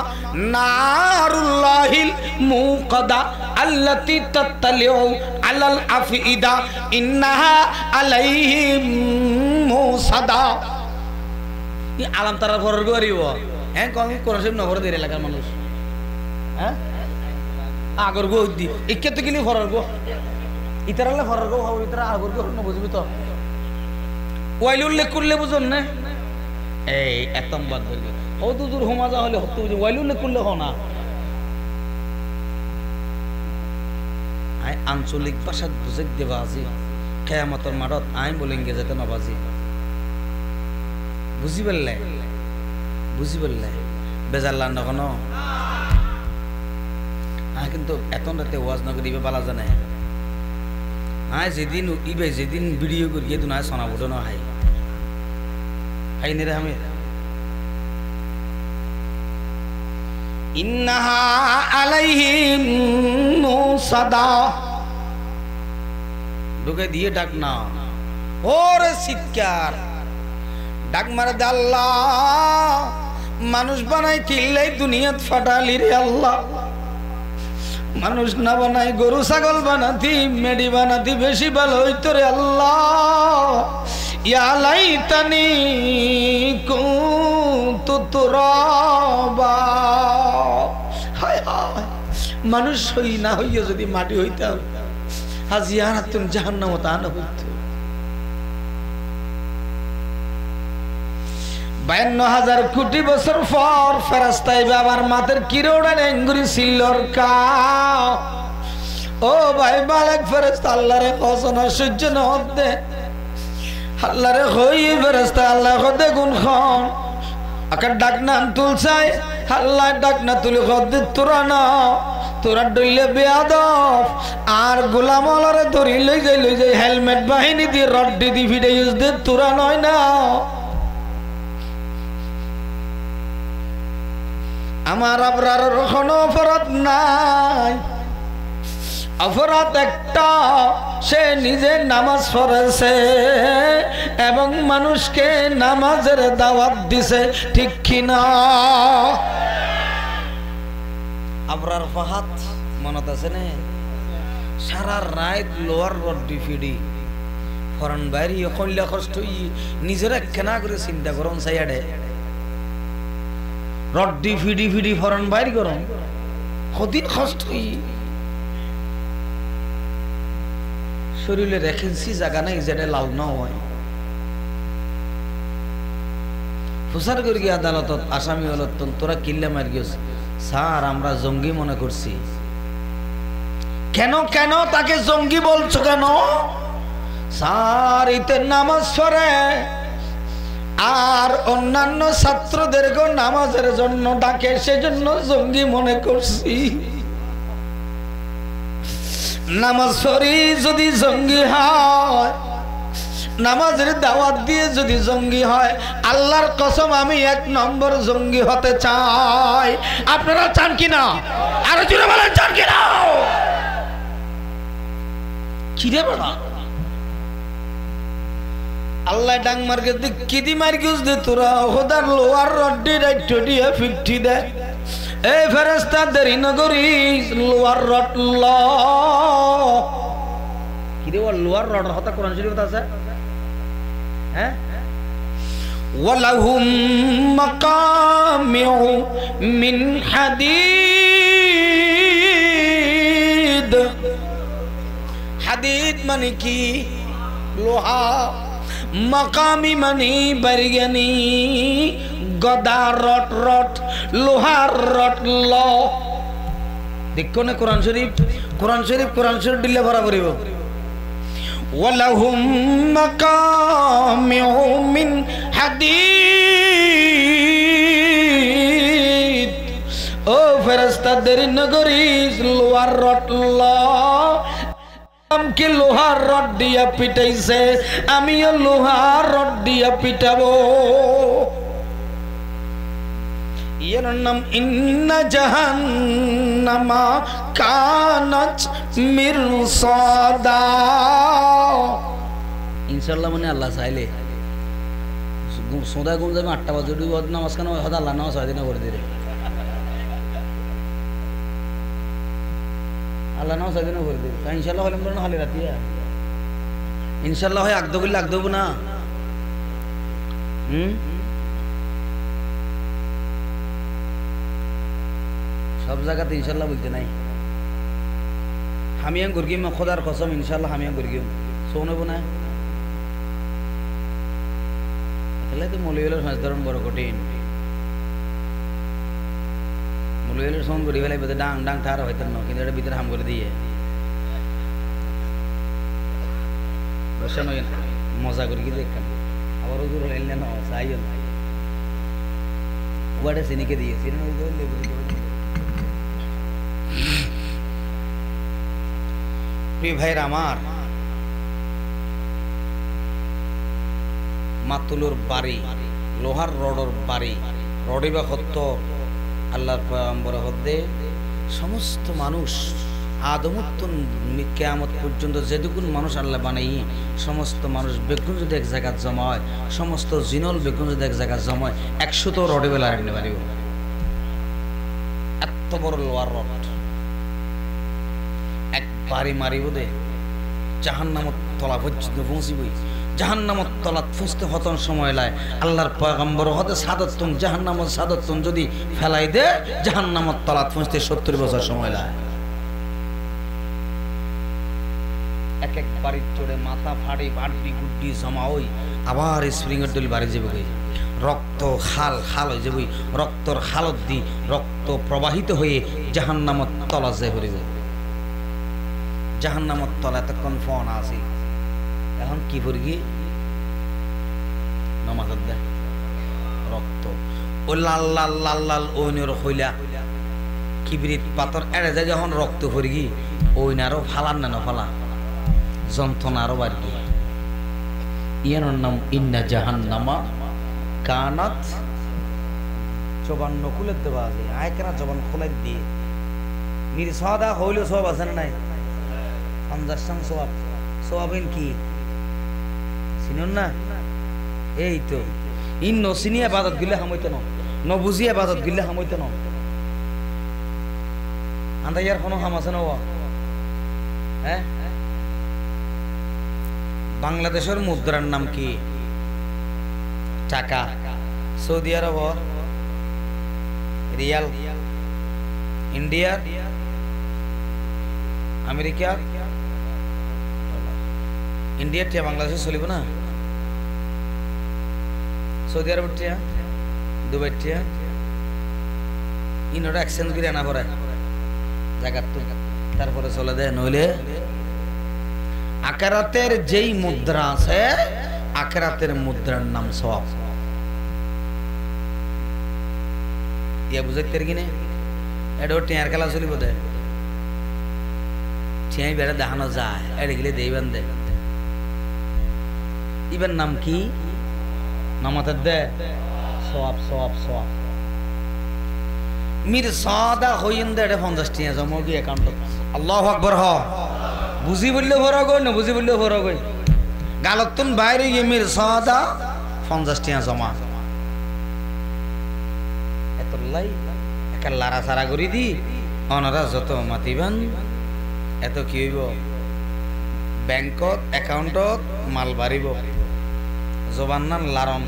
S1: নারুল্লাহিল মুকাদা আল্লাতী তাত্তালিউ আলাল আফইদা ইন্নাহা আলাইহিম মুসাদা ই আলাম তারা ফরর করিব হ্যাঁ কোন শরীফ নগর দের এলাকার মানুষ হ্যাঁ আগর গো দি ইকে তো গিলি ফরর গো ইতারালে ফরর গো হবে ইতারা আগর গো ন বুঝবি তো ওয়াইলুল লিকুল্লি বুঝুন না এই একদম বাদ দিবে ও দূর হুমাজা হলে হতো ওয়াইলুল লিকুল্লি হ না আই আঞ্চলিক ভাষা বুঝে দেবা আজি কিয়ামতের মাঠত আই বলেঙ্গে যেতে না বাজি বুঝি বললে বেজাল্লা নখন কিন্তু এত রাতে ওয়াজ না করিবে বালা জানে যেদিন ভিডিও করি তো না শোনা বুঝো না হাই নে রে আমি ইন্নাহা আলাইহিম মুসাদা ঢুকে দিয়ে ডাক না ওরে চিৎকার ডাক মারে দে আল্লাহ মানুষ বানাই কিল্লাই দুনিয়াত ফাটালি রে আল্লাহ মানুষ না বানাই গরু ছাগল বানাতি মেডি বানাতি বেশি ভালো হইতো রে আল্লাহ ইয়া লাইতানি কুনতু তুরাবা হায় হায় মানুষ হই না হইয়া যদি মাটি হইতাম হাজিয়ারাতুন জাহান্নামে তা না হইতো 52,000 কোটি বছর পর ফেরেশতাই বাবার মাথার কিরোড়ান এঙ্গুরি সিল্লর কা ও ভাই মালিক ফেরেশতা আল্লাহরে কসনা সহ্য না হতে আল্লাহরে হই ফেরেশতা আল্লাহ খদে গুন খন আকার ডাক নাম তুলছাই আল্লাহ ডাক না তুলি খদে তোরা না তোরা ডইলে বেয়াদব আর গোলাম আলারে ধরি লই যাই হেলমেট বাহিনী দিয়ে রড দি ভিডে ইউজ দে তোরা নয় না আমার আবরার কোনো অপরাধ নাই অপরাধ একটা সে নিজে নামাজ পড়েছে এবং মানুষকে নামাজের দাওয়াত দিছে ঠিক কিনা আবরার ফাহাত মনত আছে না সারা রাত লোয়ার রড্ডি ফিডি ফরন বাইরে কইলা কষ্ট নিজের কেনা করে চিন্তা করুন সাইয়াডে রড্ডি ফিডি ফরন বাইর করুন কদিন কষ্ট শরীরে রেখেছি জায়গা নাই যেটা লাউ না হয় ফুসার করে গিয়ে আদালতত আসামি হল তোরা কিল্লা মার গিয়েছে স্যার আমরা জঙ্গি মনে করছি কেন কেন তাকে জঙ্গি বলছো কেন স্যার ইতে নামাজ পড়ে আর অন্যান্য ছাত্রদেরকে নামাজের জন্য ডাকে সেজন্য জঙ্গি মনে করছি নামাজ পড়ি যদি জঙ্গি হয় নামাজের দাওয়াত দিয়ে যদি জঙ্গি হয় আল্লাহর কসম আমি 1 নম্বর জঙ্গি হতে চাই আপনারা চান কিনা আরো জোরে বলেন চান কিনা কি রে বড়া আল্লাহ ডাং মার্কে কিদি মার্কিউস দে তোরা খোদার লোয়ার রড্ডি রাইট দিয়ে 50 দে এই ফেরেশতা দেরি নগরী লোয়ার রড ল কি রে লোয়ার রড হতা কোরআন শরীফে আছে হ্যাঁ ওয়ালাহুম মাকামিউ মিন হাদিদ হাদিদ মানে কি লোহা মাকামি মানে বারগানি গদা রট রট লোহার রট ল দেখো না কোরআন শরীফ কোরআন শরীফ দিলে বরাবর হইব ওয়ালাহুম মাকামিউ মিন হাদিদ ও ফেরেশতাদের নগরী লোহার রড আমকে লোহার রড দিয়া পিটাইছে আমিও লোহার রড দিয়া পিটাবো এর নাম ইন্না জাহান্নামা কানাত মিরসাদা ইনশাআল্লাহ মানে আল্লাহ চাইলে সোদা গুম যাবে 8টা বাজে উঠি নামাজ কেন হদা আল্লাহ নামাজ হয় দিনা করে দিলে আল্লাহ নামাজ হয় দিনা করে দিলে ইনশাআল্লাহ হলে না হলে রাতিয়া ইনশাআল্লাহ হয় আগদ বললে আগদ না সব জায়গাতে ইনশাআল্লাহ বলতে নাই হামিয়াং গুরগিম খোদার কসম ইনশাআল্লাহ হামিয়াং গুরগিম শোনব না তাহলে তো মৌলবীদের সংস্করণ বড় কঠিন মৌলবীদের সঙ্গ করি ফেলাই বোধ ডাং ডাং ঠার হইতেন না কিন্তু এটা ভিতরে হাম করে দিয়ে বসেন মজা করি কি দেখেন আবার ওজুর এলে না চাইও না ওয়াটা চিনিকে দিয়ে চিনি প্রিয় ভাইয়ের আমার মাতুলুর বাড়ি লোহার রডর বাড়ি রডে বা হত্য আল্লাহর পয়গম্বর হদ্দে সমস্ত মানুষ আদমুত্তন কিয়ামত পর্যন্ত যেটুকুন মানুষ আল্লাহ বানাই সমস্ত মানুষ বেগুন যদি এক জায়গায় জমা হয় সমস্ত জিনল বেগুন যদি এক জায়গায় জমা হয় 100 তো রডে বেলা রাখতে পারিব এত বড় লোহার রড বাড়ি মারিব দে জাহান্নামত তলা পর্যন্ত পৌঁছিবই জাহান্নামত তলাত ফুসতে হতন সময় লায় আল্লাহর পয়গম্বর হতে সাদতন জাহান্নামত সাদতন যদি ফেলাই দে জাহান্নামত তলাত ফুসতে 70 বছর সময় লায় এক এক বাড়ির চড়ে মাথা ফাড়ি বাড়ি গুড্ডি জমা হই আবার স্প্রিংয়ের দল বাড়ি যাবে কই রক্ত খাল খাল হয়ে যাবই রক্তর খালত দি রক্ত প্রবাহিত হয়ে জাহান্নামত তলা যায় হরিব জাহান্নামত তলা এতক্ষণ ফোন আসি এখন কি করবি নামাজ দেয় রক্ত ও লাল লাল লাল লাল ওইনের হইলা কিবরিত পাথর এড়ে যায় যখন রক্ত করবি ওইন আরো ফালান না ফালা যন্ত্রণা আরো বাড়ি ইয়ানোর নাম ইন্না জাহান্নামা কানাত জবান নকুলের দেওয়া আছে আয় কেনা জবান খোলাই দিয়ে মির সদা হইল সব আছে নাই 50 সওয়াব সওয়াবেন কি চিনুন না এই তো ইন নসিনি ইবাদত গিলে হামইতে ন বুঝি ইবাদত গিলে হামইতে ন আন্দা ইয়ার কোনো হাম আছে না হ্যাঁ বাংলাদেশের মুদ্রার নাম কি টাকা সৌদি আরব রিয়াল ইন্ডিয়া আমেরিকা ইন্ডিয়ার টিয়া বাংলাদেশে চলিব না সৌদি আরবের টিয়া দুবাইয়ের টিয়া ইনোটা এক্সচেঞ্জ করে আনা পড়ে জায়গার তো তারপরে চলে দেয় নইলে আখেরাতের যেই মুদ্রা আছে আখেরাতের মুদ্রার নাম সওয়াব ইয়া বুঝাইতে কিনে এটা টিয়ার খেলা চলিব দে টিয়াই বেড়া দেখানো যায় এটা গেলে দেইবান দে ইবার নাম কি নামাতের দে সওয়াব সওয়াব সওয়াব মির সাদা হইন দে এটা 50 টিয়া জমা কি অ্যাকাউন্ট আল্লাহু আকবার হ বুঝি বললে ভরা গই না বুঝি বললে ভরা গই গালতুন বাইরে গিয়ে মির সাদা 50 টিয়া জমা এতলাই একা লারা সারা করি দি অনারা যত মাতিবান এত কি হইব ব্যাংকত অ্যাকাউন্টত মাল বাড়িব জবান নাম লারন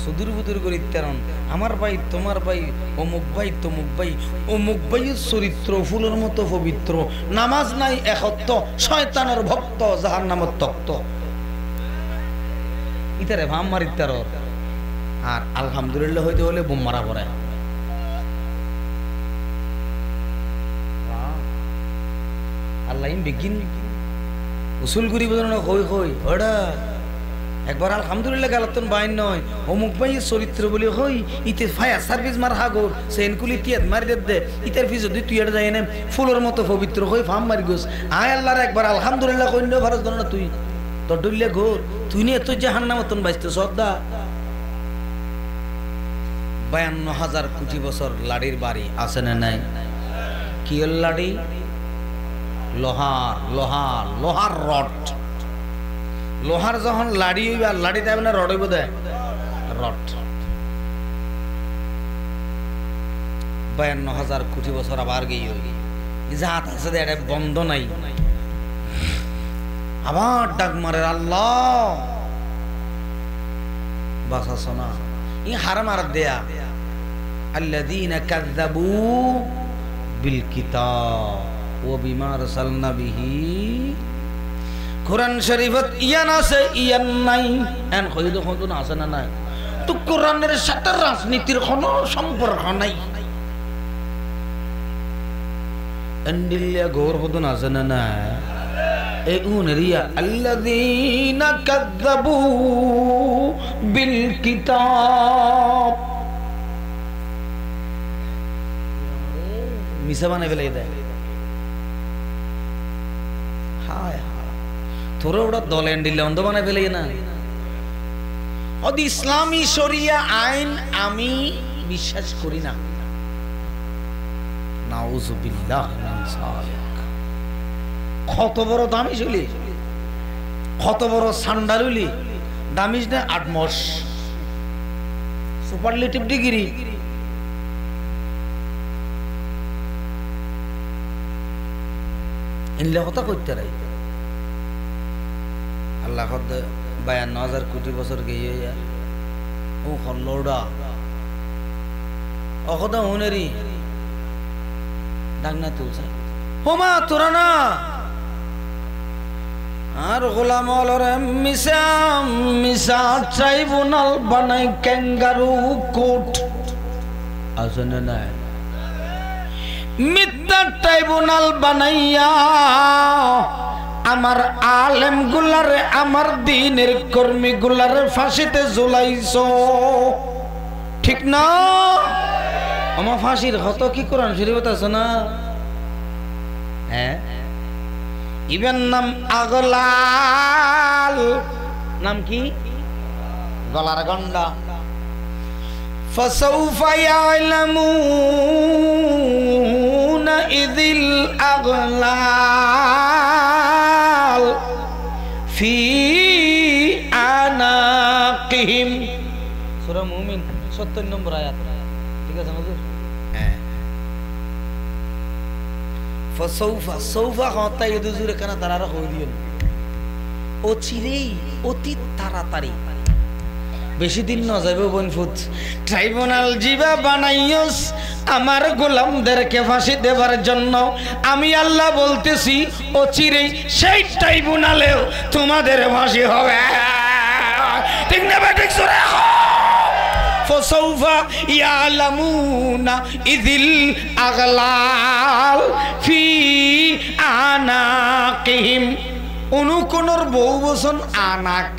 S1: সুদূর বুদুর করি তেরন আমার ভাই তোমার ভাই অমুক ভাই তমুক ভাই অমুক ভাইয়ের চরিত্র ফুলের মতো পবিত্র নামাজ নাই একত্ব শয়তানের ভক্ত জাহান্নামের তক্ত ইতারে ভাম মারি তের আর আলহামদুলিল্লাহ হইতে হলে বোম মারা পড়ে আল্লাহ বিগিন উসুল করি বোঝানো হই হই ওটা একবার আলহামদুলিল্লাহ গালাতন বাইন নয় অমুক ভাই চরিত্র বলি হই ইতে ফায়ার সার্ভিস মার হাগর সেনকুলি তিয়াদ মারি দে ইতার ফি যদি তুই এটা যাই না ফুলের মতো পবিত্র হই ফাম মারি গোস আয় আল্লাহর একবার আলহামদুলিল্লাহ কইন্য ভারত না তুই তোর ডুল্লে ঘোর তুই নিয়ে তুই জাহান্নাম মতন বাইতে শ্রদ্ধা 52,000 কোটি বছর লাড়ির বাড়ি আছে না নাই কি লাড়ি লোহার লোহার লোহার রড লোহার যখন লাড়ি হইবে আর লাড়ি দেবে না রড হইব দেয় রড 52,000 কোটি বছর আবার গিয়ে জাত আছে এটা বন্ধ নাই আবার ডাক মারে আল্লাহ বাসা শোনা ই হারাম আর দেয়া আল্লাযীনা কাযযাবু বিল কিতাব ওয়া বিমা আরসালনা বিহি কোরআন শরীফত ইয়ান আছে ইয়ান নাই এন কইল কোন আছে না নাই তো কোরআনের সাথে রাজনীতির কোনো সম্পর্ক নাই এন্ডিলিয়া গোর হদন আছে না না এই উনরিয়া আল্লাযীনা কাযযাবু বিল কিতাব মিছা বানাই ফেলে দেয় হায় তোরা ওটা দলেন দিলে অন্ধ বানাই ফেলে না ইসলামী শরিয়া আইন আমি বিশ্বাস করি না নাউযুবিল্লাহ মিন যালিক কত বড় দামি চলি কত বড় সান্ডালুলি দামিজ না 8 মাস সুপারলেটিভ ডিগ্রি ইনলে কথা কইতে রাই আল্লাহ কত 52,000 কোটি বছর গিয়ে ও খল্লোড়া ও কথা হুনেরি ডাকনা তুলছে হোমা তোরা না আর গোলাম অলরে মিসাম মিসা ট্রাইব্যুনাল বানাই ক্যাঙ্গারু কোর্ট আসলে না মিথ্যা ট্রাইব্যুনাল বানাইয়া আমার আলেম গুলারে আমার দ্বীনের কর্মী গুলারে ফাঁসিতে ঝুলাইছো ঠিক না আমার ফাঁসির হত কি কোরআন শরীফত আছে না হ্যাঁ ইবেন নাম আগলাল নাম কি গলার গন্ডা ফাসাউফা ইয়ালামুনা ইযিল আগলাল ফি আনাকিহিম সূরা মুমিন 70 নম্বর আয়াত ঠিক আছে হুজুর হ্যাঁ ফাসাউফা সাউফা হতা ইদুজুরে কানা তারারা হই দিও ও চিরেই অতি তাড়াতাড়ি বেশি দিন না যাবে বনফুত ট্রাইব্যুনাল জিবা বানাইয়স আমার গোলামদেরকে ফাঁসি দেবার জন্য আমি আল্লাহ বলতেছি ও চিরেই সেই ট্রাইব্যুনালেও তোমাদের ফাঁসি হবে ঠিক না ঠিক সরে ফাসাউফা ইয়ালামুনা ইযিল আগলাল ফি আনাকিহিম অনুকোনর বহু বচন আনাক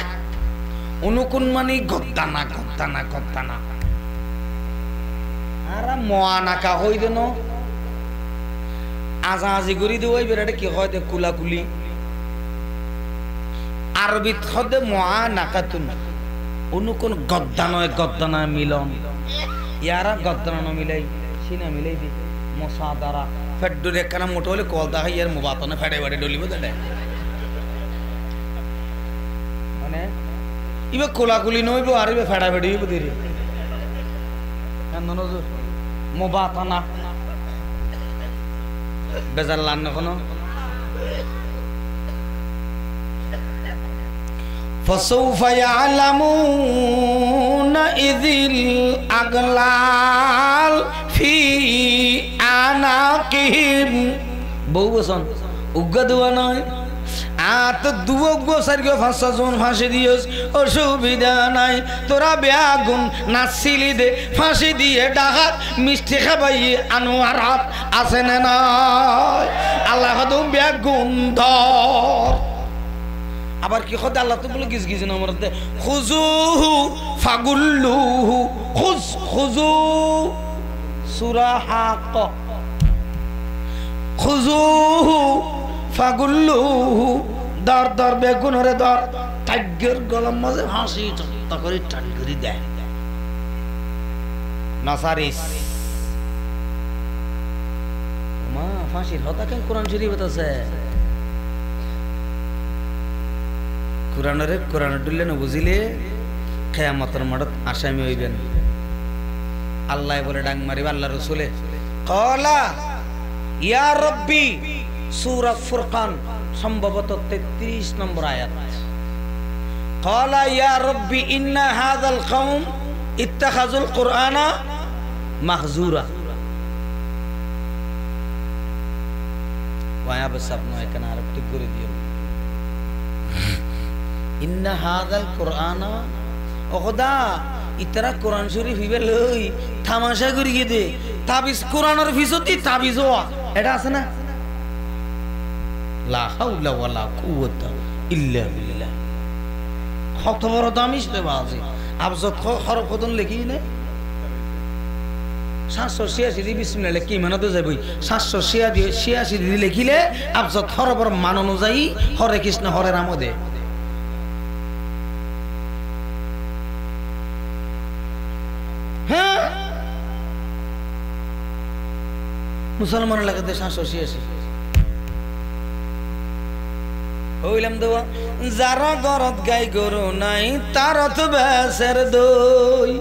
S1: অনুকোন মানে গদ্দানা গদ্দানা গদ্দানা আর মোয়ানাকা হই দেন আজা আজি গরি দেওয়াই বেড়াটা কি হয় দে কুলাকুলি আরবিত হদে মোয়ানাকাতুন অনুকোন গদ্দানয় গদ্দানা মিলন ইয়ারা গদ্দানা মিলাই সিনা মিলাই দি মসাদারা ফেড্ডুর একখানা মোটো হলে কল দেখা ইয়ার মোবাতনে ফেডে ফেডে ডলিব দেয় মানে ইবে কোলাকুলি নইব আর ইবে ফেডা ফেডি হইব দেরি কেন মোবাতনা বেজার লান কোনো فسوف يعلمون إذ الأغلال في أعناقهم বহু বচন উগ্গা দেওয়া নয় আত দুও গো সার গো ফাঁসা জন ফাঁসি দিয়েছ অসুবিধা নাই তোরা বেয়াগুন নাচিলি দে ফাঁসি দিয়ে ডাহাত মিষ্টি খাবাই আনোয়ারাত আছে না নাই আল্লাহ কত বেয়াগুন ধর আবার কি কথা আল্লাহ তো বলে গিজ গিজ না মরতে খুজুহু ফাগুল্লুহু খুজু সূরা হাক খুজুহু ফাগুল্লুহু দর দর বেগুনরে দর টাইগের গলার মাঝে হাসি টা করে টানি করে দেয় নাসারিস মা ফাঁসির হতা কেন কোরআন শরীফ আছে কোরআন ডুললে না বুঝিলে কিয়ামতের মাঠত আসামি হইবেন আল্লাহ বলে ডাং মারিব আল্লাহ রাসূলে ক্বালা ইয়া রাব্বি সূরা ফুরকান সম্ভবত 33 নম্বর আয়াত ক্বালা ইয়া রাব্বি ইন্না হাযাল কওম ইত্তাখাযুল কুরআনা মাহজুরা ওয়া বস আপনি এখানে আরেকটু করে দিও ইন্না হাযাল কুরআনা ও খোদা ইতরা কোরআন শরীফ হিবে লই তামাশা করি গিয়ে তাবিজ কোরআনের ভিতরই তাবিজ হওয়া এটা আছে না লা হাওলা ওয়ালা কুওয়াতা ইল্লা বিল্লাহ কত বড় দামি সে বাজি আবজত হরফ কতন লিখি না 786 দি বিসমিল্লাহ লিখি মানে তো যাবই 786 দি লিখিলে আবজত হরফের মান অনুযায়ী হরে কৃষ্ণ হরে রাম দে হ্যাঁ মুসলমান লাগাতে 786 হইলাম দেওয়া যারা গরত গাই গরু নাই তারত বেসের দই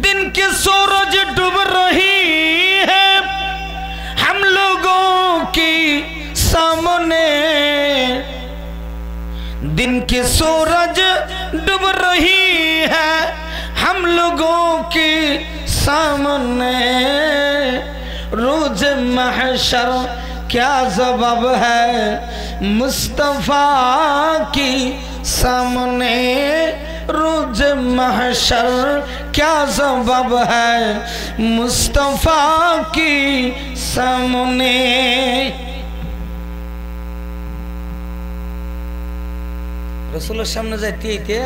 S1: दिन के सूरज डूब रही है हम लोगों की सामने दिन के सूरज डूब रही है हम लोगों की सामने रोज महशर क्या जवाब है मुस्तफा की सामने रोज महशर क्या जवाब है मुस्तफा की सामने रसूलेर सामने जाइते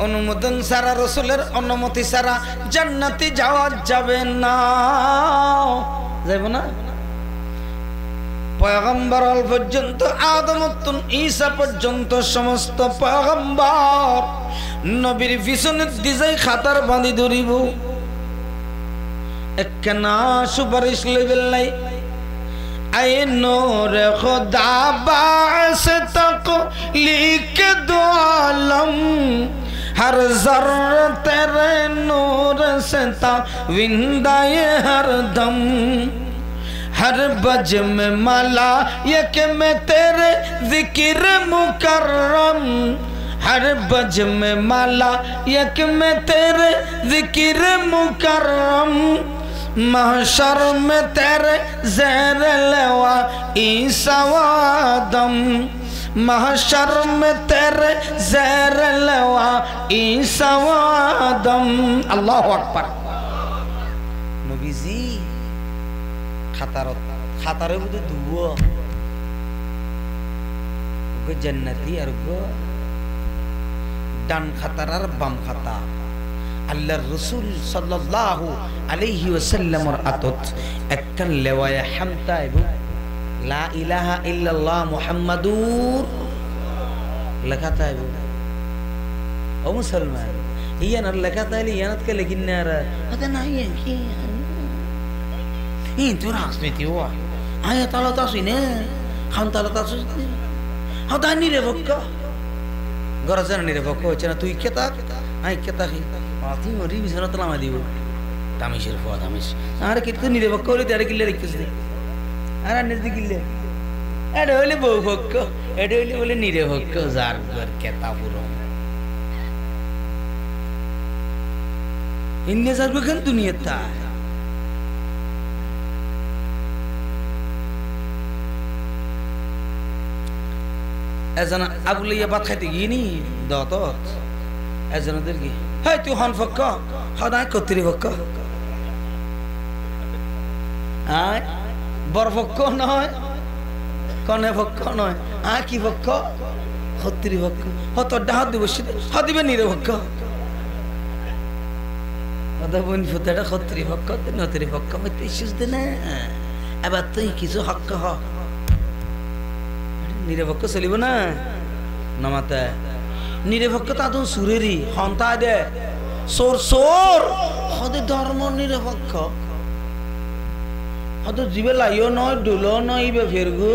S1: অনুমোদন সারা রসুলের অনুমতি সারা জান্নাতে যাওয়া যাবে না যাইব না পয়গম্বর আল পর্যন্ত আদম তুন ঈসা পর্যন্ত সমস্ত পয়গম্বর নবীর পিছনে দিজাই খাতার বাঁধি ধরিব একখানা সুপারিশ লইবেন নাই আয়ে নূরে খুদা বাস তক লিখ দো আলম हर जर्र तेरे नूर से ताविंदा ये हर दम हर बज में माला ये कि मैं तेरे जिक्र मुकर्रम हर बज में माला ये कि मैं तेरे जिक्र मुकर्रम महशर में तेरे ज़ेर लवा ईसा वादम महशर में तेरे ज़ेर लवा ईसा वादम अल्लाहु अकबर नबीजी खातार बुद्धि दुआ वो जन्नती अरगो डान खातार और बम खाता अल्लाह रसूल सल्लल्लाहु अलैहि वसल्लम और अतुत एकन लेवाया हमता है ला इलाहा इल्लल्लाह मुहम्मदुर लिखा था वो ओ मुसलमान ये ना लिखा था ये ना के लेकिन ना पता नहीं है कि ये तो रास में थियो आया ताला तासु ने खान ताला तासु हदा नि रे बक्का गरजन नि रे बक्का चना तू केता आई केता ही आती मरी भी सनत ना दियो तामिशर फो तामिश आरे कितने नि रे बक्का रे तारे किले लिखिस दे আরে নদী গিলে এটা হইলে বউ ভক্ক এটা হইলে বলে নিরে ভক্ক যার ঘর কেতা পুরো ইন্নে যার বখান দুনিয়াটা এজন আবুলিয়া ভাত খাইতে গিয়ে নি দত এজনদের কি হ্যাঁ তুই হন ফক্ক সদায় কর্তৃপক্ষ বর পক্ষ নয় কনে পক্ষ নয় কি পক্ষ কর্তৃপক্ষ হতর হাত দিব হদিবে নিরপক্ষ কর্তৃপক্ষ নতৃপক্ষ না এবার তুই কিছু হক্ক হ নিরপেক্ষ চলিব না নমাতে নিরপেক্ষ তা তো সুরেরই হন্তা দে সোর সোর হদে ধর্ম নিরপেক্ষ হয়তো জীবে লাইও নয় ডোলো নয় ইবে ফেরগু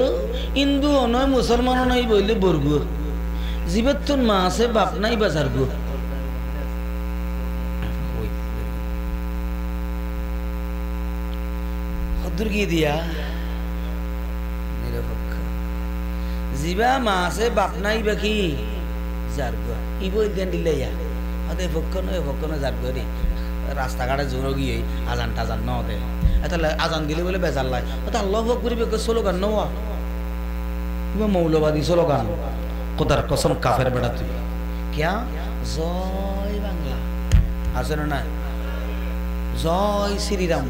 S1: হিন্দুও নয় মুসলমানও নয় বললে বরগু জীবের তোর মা আছে বাপ নাই বাজার গু হদ্দুর গিয়ে দিয়া নিরপেক্ষ জীবা মা আছে বাপ নাই বাকি যার গু ই বই দেন দিলে ইয়া হতে পক্ষ নয় যার গু রে রাস্তাঘাটে জোর গিয়ে আজান টাজান ন দে তাহলে আজান দিলে বলে বেজার লাই আল্লাহ করিব স্লোগান নেওয়া কিংবা মৌলবাদী স্লোগান কোদার কসম কাফের বেড়া তুই ক্যা জয় বাংলা আছে না জয় শ্রীরাম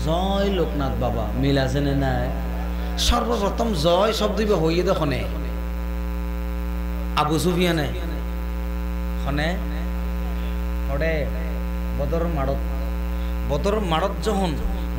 S1: জয় লোকনাথ বাবা মিল আছে না নাই সর্বপ্রথম জয় শব্দ হইয়ে দখনে আবু সুফিয়ানে খনে ওরে বদর মাড়ত যখন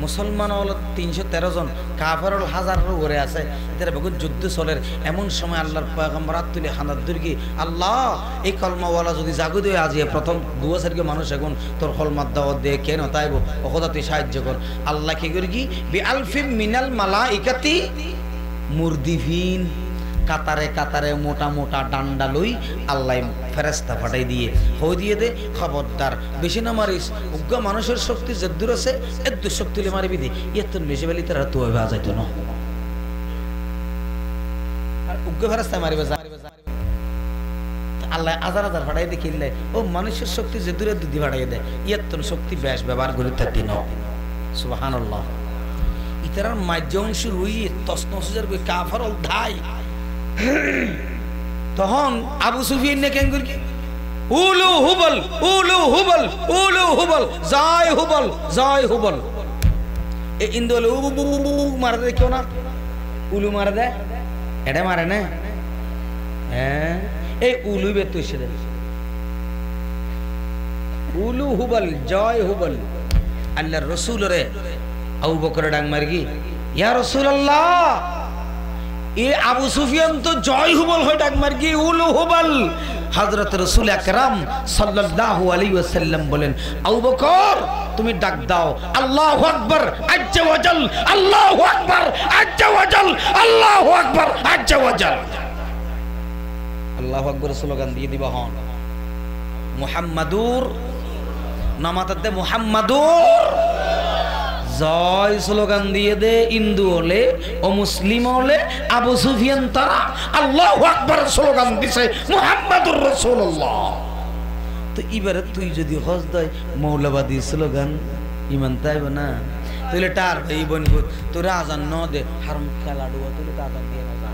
S1: মুসলমান হল 313 জন কাফের হল হাজারের উপরে আছে এদের বহুত যুদ্ধ চলে এমন সময় আল্লাহর পয়গম্বর তুলে হানাত দুর্গি আল্লাহ এই কলমাওয়ালা যদি জাগু দিয়ে আজিয়ে প্রথম 2000 মানুষ এখন তোর কলমার দাওয়াত দিয়ে কেন তাইব ওখদা তুই সাহায্য কর আল্লাহ কি করি কি বি আলফিম মিনাল মালাইকাতি মুরদিফিন কাতারে কাতারে মোটা মোটা ডান্ডা লই আল্লাহ ফেরেস্তা পাঠাই দিয়ে হয়ে দিয়ে দে খবরদার বেশি না মারিস উগ্র মানুষের শক্তি যে দূর আছে এর দূর শক্তি মারিবি দি এত বেশি বেলি তারা তো যাইতো না আর উগ্র ফেরেস্তা মারিবে আল্লাহ হাজার হাজার পাঠাই দিয়ে কিনলে ও মানুষের শক্তি যে দূরে দুধি পাঠাই দেয় এত শক্তি বেশ ব্যবহার করে তার দিন সুবহানাল্লাহ ইতারার মাধ্যম শুরু হই তসনসের কাফার ধাই তখন আবু সুফিয়ান নে কেন করি উলু হুবল জয় হুবল এ ইন্দোলে মার দে কেউ না উলু মার দে এটা মারে না হ্যাঁ এই উলু বে তুই সে উলু হুবল জয় হুবল আল্লাহর রাসূল রে আবু বকর ডাং মার কি ইয়া রাসূলুল্লাহ এ আবু সুফিয়ান তো জয় হুবল হয় ডাক মার কি উলু হুবল হযরত রাসূল আকরাম সাল্লাল্লাহু আলাইহি ওয়াসাল্লাম বলেন আবু বকর তুমি ডাক দাও আল্লাহু আকবার আজ্জা ওয়াজাল আল্লাহু আকবার আজ্জা ওয়াজাল আল্লাহু আকবার আজ্জা ওয়াজাল আল্লাহু আকবার স্লোগান দিয়ে দিবা হন মুহাম্মাদুর নামাতে মুহাম্মাদুর জয় স্লোগান দিয়ে দে হিন্দু হলে ও মুসলিম হলে আবু সুফিয়ান তারা আল্লাহু আকবার স্লোগান দিছে মুহাম্মাদুর রাসূলুল্লাহ তো এবারে তুই যদি হজ দেয় মৌলবাদী স্লোগান ইমান তাইব না তুইলে টার ভাই বোন তোর আজান ন দে হারাম খেলা ডুবা তুইলে আজান দিয়ে না যা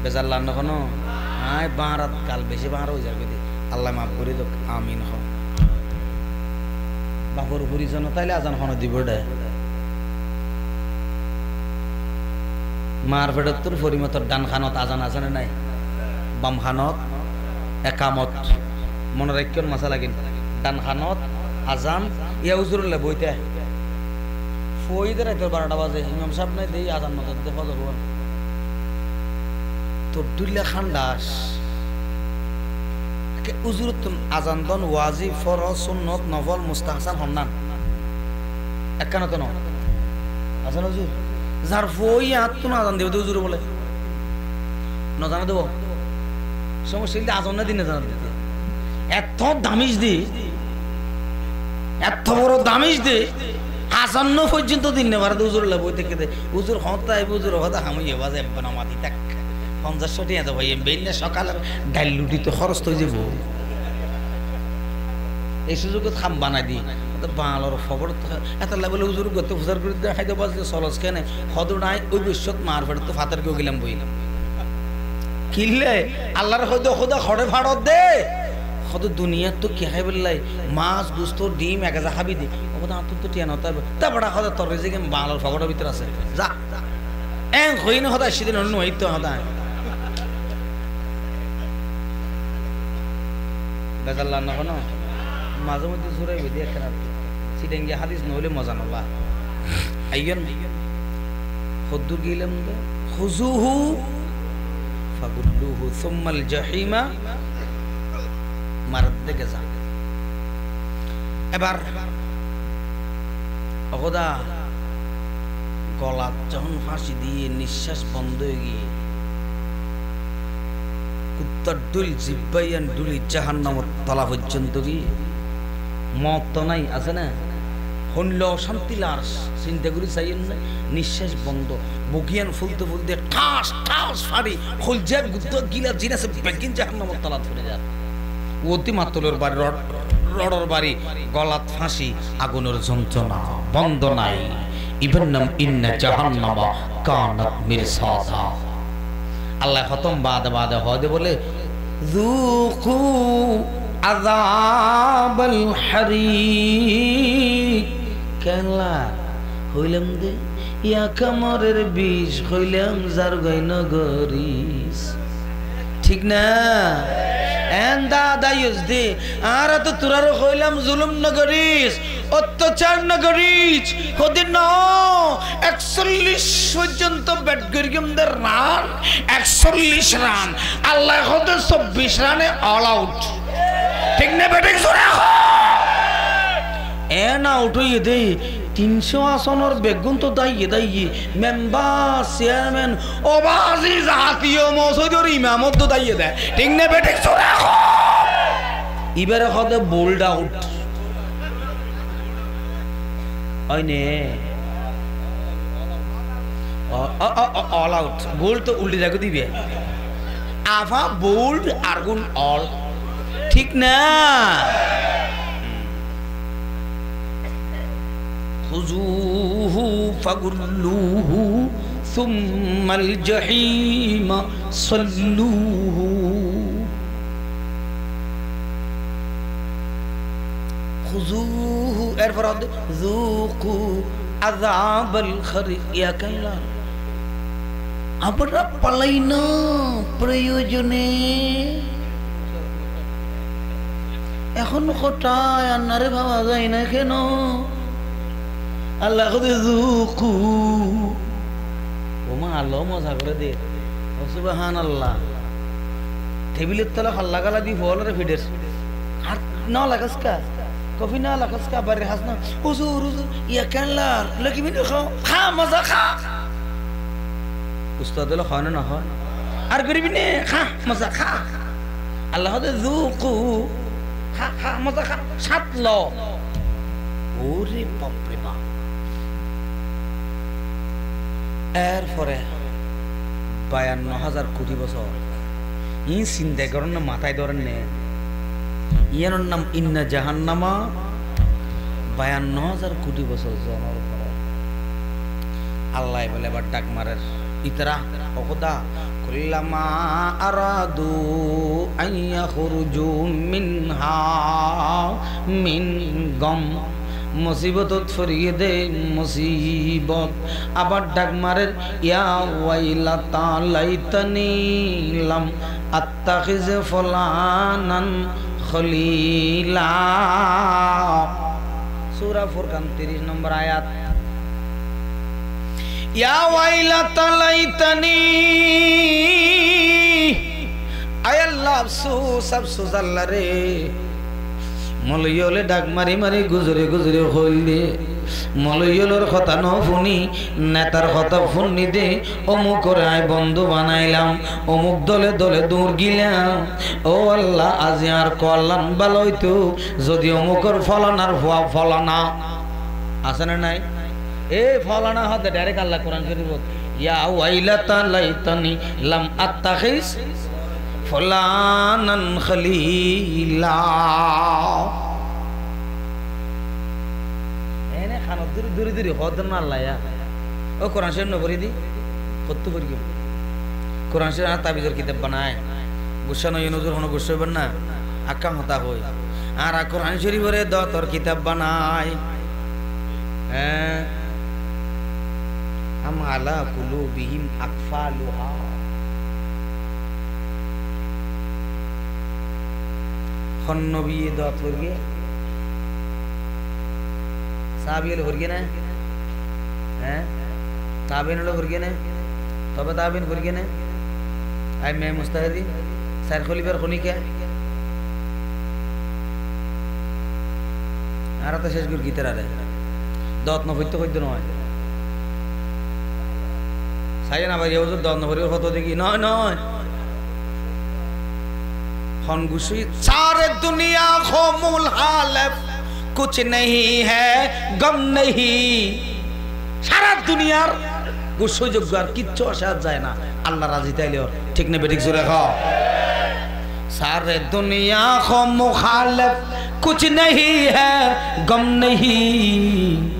S1: বেজার লান কোনো আয় বারাত কাল বেশি বার হয়ে যাবে আল্লাহ মাফ করে দোক আমিন হ বাপর পরিজন তাইলে আজান হন দিব মার ফেরত তোর পরিমতর ডান খানত আজান আছে না নাই বাম খানত একামত মনে রাখিও মাসা লাগিন ডান খানত আজান ইয়া উজুরলে বইতে ফই দে রাইতে 12টা বাজে ইমাম সাহেব নাই দেই আজান মত দে ফজর হল তোর দুইলা খান্ডাস উজুর আজান দন ওয়াজিব ফরজ সুন্নত নফল মুস্তাহসান হন্নান একখানা তো নয় আজান হুজুর যার ফই হাত তো আজান দেব হুজুর বলে না জানা দেব সমস্যা আজান না দিনে জানা দিতে এত দামিজ দি এত বড় দামিজ দি আজান পর্যন্ত দিন নেবার হুজুর বই থেকে দে হুজুর হতাই হুজুর হতা হামিয়ে বাজে নামাতি তাক 50 টাকা তো ভাই বেইলে সকালে ডাইল লুটি তো খরচ হয়ে যাব এই সুযোগে খাম বানাই দি বাংলার খবর এত লেভেলে হুজুর গত ফুজার করে খাইতে বাজে সলস কেনে হদ নাই ওই বিশ্বত মার ফেরত তো ফাতার কেউ গেলাম বইলাম কিনলে আল্লাহর হয়তো খোদা খড়ে ভাড়ত দে কত দুনিয়ার তো কি খাই বললাই মাছ গুস্ত ডিম এক হাজার খাবি দি ওটা আত্ম তো টিয়া নতা তারপরে হয়তো তোর যে বাংলার খবরের ভিতরে আছে যা এং হই না হতায় সেদিন অন্য হইতো হতায় বেজাল্লা না কোনো মাঝে মধ্যে সুরাই বেঁধে একটা সিডেঙ্গি হাদিস নহলে মজা নলা আইয়ন হদ্দুর গেলাম তো খুজুহু ফাগুল্লুহু সুম্মাল জাহিমা মারাত দেখে যা এবার অগদা গলা যখন ফাঁসি দিয়ে নিঃশ্বাস বন্ধ হয়ে গিয়ে কুত্তার ডুল জিব্বাইয়ান ডুলি জাহান্নামের তলা পর্যন্ত গিয়ে মত তো নাই আছে না হনল শান্তি লাশ চিন্তা করি চাইয়েন না নিঃশ্বাস বন্ধ বগিয়ান ফুলতে ফুলতে ঠাস ঠাস ফাড়ি খুলজার গুদ্দ গিলা জিনাসে বেগিন জাহান্নামের তলা ধরে যায় অতি মাতলের বাড়ি রডর বাড়ি গলাত ফাঁসি আগুনের যন্ত্রণা বন্ধ নাই ইবেন নাম ইন্না জাহান্নামা কানাত মিরসাদা আল্লাহ খতম বাদে বাদে হদে বলে যুকু আযাবাল হারিক কেলা হইলাম দে ইয়া কামরের বিষ হইলাম যার গাইন গরিস ঠিক না এন দাদা ইউজদি আর তো তোরার কইলাম জুলুম না করিস অত্যাচার না করিস কদিন 41 পর্যন্ত ব্যাট করিমদের রান 41 রান আল্লাহ কত 24 রানে অল আউট ঠিক না ব্যাটিং জোরে এন আউট হইয়ে দে 300 আসনের বেগুন তো দাইয়ে দাইয়ে মেম্বার চেয়ারম্যান ওবাজি জাতীয় মসজিদের ইমামত তো দাইয়ে দেয় ঠিক না বেটিং জোরে এবারে হদে বোল্ড আউট হয়নে অল আউট বোল্ড তো উল্টে দেখো দিবে আফা বোল্ড আরগুন অল ঠিক না খুজুহু ফাগুল্লুহু সুম্মাল জাহিমা সাল্লুহু খুজুহু এরপর যুকু আযাবাল খারিক ইয়া কাল্লা আমরা পালাই না প্রয়োজনে এখন কোথায় আন্নারে ভাবা যায় না কেন আল্লাহ যুকু ওমা আল্লাহ মজা করে দে সুবহানাল্লাহ টেবিলের তলা হাল্লা গালা দি ফলরে ফিডের আর না লাগাস কা কফি না লাগাস কা বারে হাস না হুজুর হুজুর ইয়া কাল্লা লাগি বিন খাও খা মজা খা উস্তাদ হলো হয় না হয় আর গরিবি নে খা মজা খা আল্লাহ যুকু খা খা মজা খা সাত ল ওরে বাপ রে বাপ এরপরে 52,000 কোটি বছর ই চিন্তা করেন না মাথায় ধরেন নে ইয়ার নাম ইন্না জাহান্নামা 52,000 কোটি বছর জন্মের পরে আল্লাহ বলে এবার ডাক মারের ইতরা ওখদা কুল্লামা আরাদু আইয়া খুরুজু মিনহা মিন গম মুসিবতত ফরিয়ে দে মুসিবত আবার ডাক মারের ইয়া ওয়াইলাতা লাইতানি লাম আত্তাখিজ ফুলানান খলিলা সূরা ফুরকান 30 নম্বর আয়াত ইয়া ওয়াইলাতা লাইতানি আয় আল্লাহ আফসোস আফসোস আল্লাহ রে মলয়লে ডাক মারি মারি গুজরে গুজরে হইলে মলয়লের কথা ন শুনি নেতার কথা শুনি দে অমুক করে আয় বন্ধু বানাইলাম অমুক দলে দলে দূর গিলাম ও আল্লাহ আজি আর কল্যাণ ভালো হইতো যদি অমুকর ফলানার ভুয়া ফলানা আছে না নাই এ ফলানা হাতে ডাইরেক্ট আল্লাহ কোরআন শরীফ ইয়া ওয়াইলাতা লাইতানি লাম আত্তাখিজ ফুলানান খলিলা দূরে দূরে হদ না আল্লাহ ও কোরআন শরীফ নবরি দি কত করি কোরআন শরীফ আর তাবিজের কিতাব বানায় গুসা নয় নজর হনো গুসা হইবেন না আক্কা হতা হই আর কোরআন শরীফের তোর কিতাব বানায় হ্যাঁ আম আলা কুলুবিহিম আকফালুহা খন নবী দোয়া করগে সাহাবীল করগে না হ্যাঁ তাবিন হলো করগে না তবে তাবিন করগে না আই মে মুস্তাহিদি স্যার খলিফার খনিকা আর তো শেষ করে গীতের আরে দত নফিত কইত নয় সাই না ভাই ওজুর দত নফরির কত দেখি নয় নয় খন গুসুই সারে দুনিয়া খো মুল হালফ कुछ नहीं है गम नहीं সারা দুনিয়ার গুসযোগ্য আর কিচ্ছু আসা যায় না আল্লাহ রাজি তাইলে ঠিক না বেঠিক জোরে খাও सारे दुनिया को मुखालिफ कुछ नहीं है गम नहीं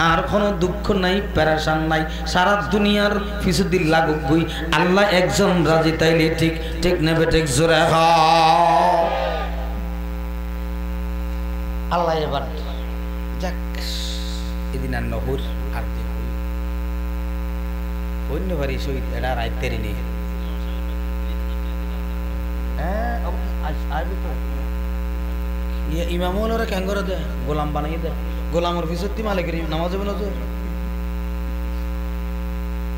S1: আর কোনো দুঃখ নাই পেরেশান নাই সারা দুনিয়ার পিছু দিল লাগুক গই আল্লাহ একজন রাজি তাইলে ঠিক ঠিক না বেঠিক জোরে খাও আল্লাহ এবার যাক এদিন আর নহর আর দিন অন্য বাড়ি সই এটা রাইতেরই নেই ইমামুল ওরা কেন করে দেয় গোলাম বানাই দেয় গোলামর পিছতি মালিকের নামাজ হবে নজর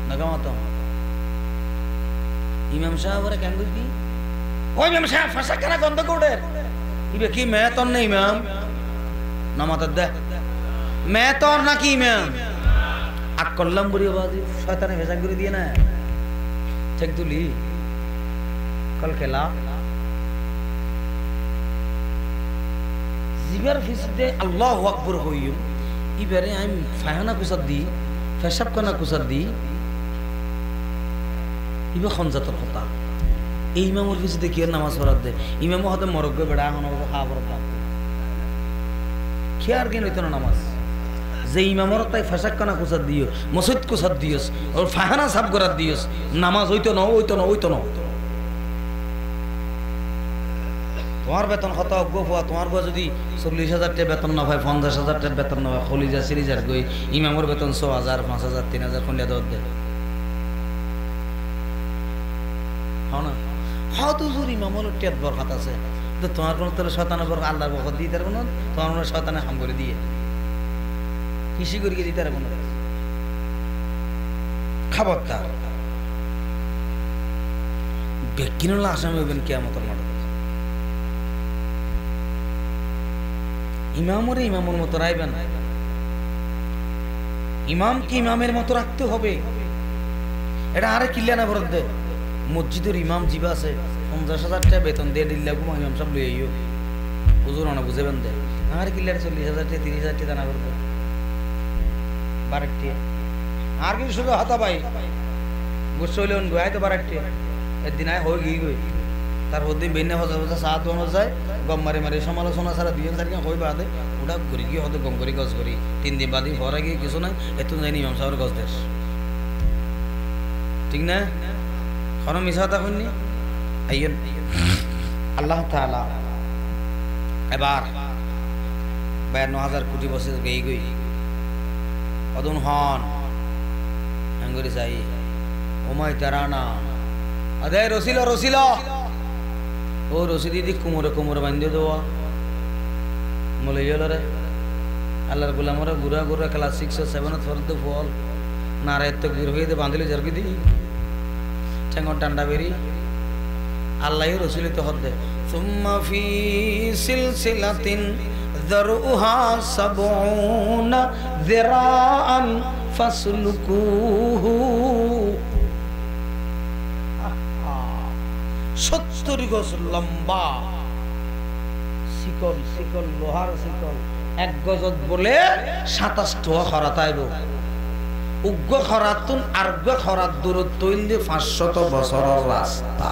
S1: নাগামাত ইমাম সাহেব ওরা কেন করবি ওই ইমাম সাহেব ফাঁসা কেনা গন্ধ করে ইবে কি মে তোর নেই ইমাম নামাজ দে মে তোর নাকি ইমাম আক করলাম বুড়ি বাজি শয়তানে ভেজা করে দিয়ে না ঠিক তুলি কল খেলা জিবার ফিসদে আল্লাহু আকবার হইও ইবারে আমি ফায়না কুসাদ দি পেশাব কানা কুসাদ দি ইবে খনজাতর কথা এই ইমামর ফিসদে কি নামাজ পড়াত দে ইমাম হতে মরগ্গে বেড়া হন খাবার দাম কি আর কেন হইতো না নামাজ যে ইমামর তাই পেশাব কানা কুসাদ দিও মসজিদ কুসাদ দিওস ওর ফায়না সাফ করাত দিওস নামাজ হইতো না হইতো না হইতো না তোমার বেতন কত অজ্ঞ হওয়া তোমার গো যদি 40,000 টাকা বেতন না হয় 50,000 টাকা বেতন না হয় খলিজা সিরিজার গই ইমামর বেতন 6,000 5,000 3,000 কোন দেওয়া দে হও না হাও তো জুরি ইমামর টেট বরকত আছে তো তোমার কোন তোর শয়তানের বরকত আল্লাহর বরকত দিতে পারবো না তোমার মনে শয়তানে হাম করে দিয়ে কৃষি করে দিতে পারবো না খবরদার বেকিনুল আসামি হবেন কিয়ামতের মাঠে ইমামরে ইমামের মতো রাখবেন ইমামকে ইমামের মতো রাখতে হবে এটা আরে কিল্লা না বরদ দে মসজিদের ইমাম জিবা আছে 50,000 টাকা বেতন দিয়ে দিল্লা ঘুমা ইমাম সব লই আইও হুজুর না বুঝেবেন দে আরে কিল্লা 40,000 টাকা 30,000 টাকা দানা বরদ বারেকটি আর কি শুধু হাতা ভাই গোসলেন গোয়াই তো বারেকটি একদিন আয় হই গই গই তার দিন বেনে হজা হজা সাত হনো যায় গম মারি মারি সমালোচনা ছাড়া 2-4 কই বাদে ওটা ঘুরি গিয়ে হয়তো গম করি গছ করি 3 দিন বাদে ভরা গিয়ে কিছু নাই এত জানি ইমাম সাহেবের গছ দেশ ঠিক না কোনো মিছা কথা কইনি আইয়ন আল্লাহ তাআলা এবার 52,000 কোটি বছর গই গই অদন হন আঙ্গুরি চাই ওমাই তারানা আদে রসিলা রসিলা ও রসি দিদি কুমোরে কুমোরে বান্ধে দেওয়া মলে রে আল্লাহর গোলামরা গুড়া গুড়া ক্লাস 6 ও 7 ফরতে ফল নারায় তো গির হয়ে বাঁধলে জরগি দি ঠেঙ্গর ডান্ডা বেরি আল্লাহ রসুলি তো হদ্দে সুম্মা ফি সিলসিলাতিন যারউহা 70 যিরাআন ফাসলুকুহু 70 গজ লম্বা শিকল শিকল লোহার শিকল 1 গজত বলে 27 টোয়া খরা তাইব উগ্র খরাতুন আর্গ খরাত দূরত্ব হইলে 500 বছরের রাস্তা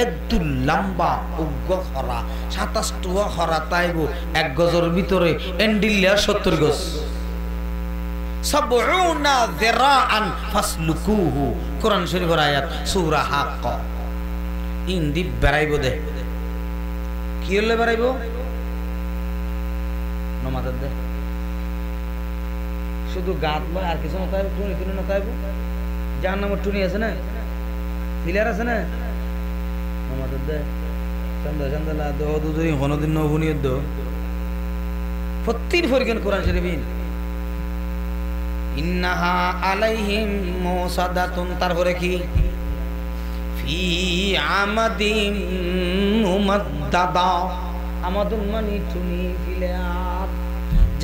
S1: এত লম্বা উগ্র খরা 27 টোয়া খরা তাইব 1 গজের ভিতরে এন্ডিলিয়া 70 গজ সাবউনা যিরাআন ফাসলুকুহু কোরআন শরীফের আয়াত সূরা হাক্ক ইন্দি বেরাইব দে কি হলে বেরাইব নমাজের দে শুধু গাত লয় আর কিছু নতাইব টুনি টুনি নতাইব জাহান্নামের টুনি আছে না ফিলার আছে না নমাজের দে চন্দা চন্দা দো দুই কোনদিন নবুনিয়ত দো প্রত্যেক ফরকেন কোরআন শরীফিন ইন্নাহা আলাইহিম মুসাদাতুন তারপরে কি ফি আমাদিম মুমাদ্দাদা আমাদুন মানি টুনি ফিলার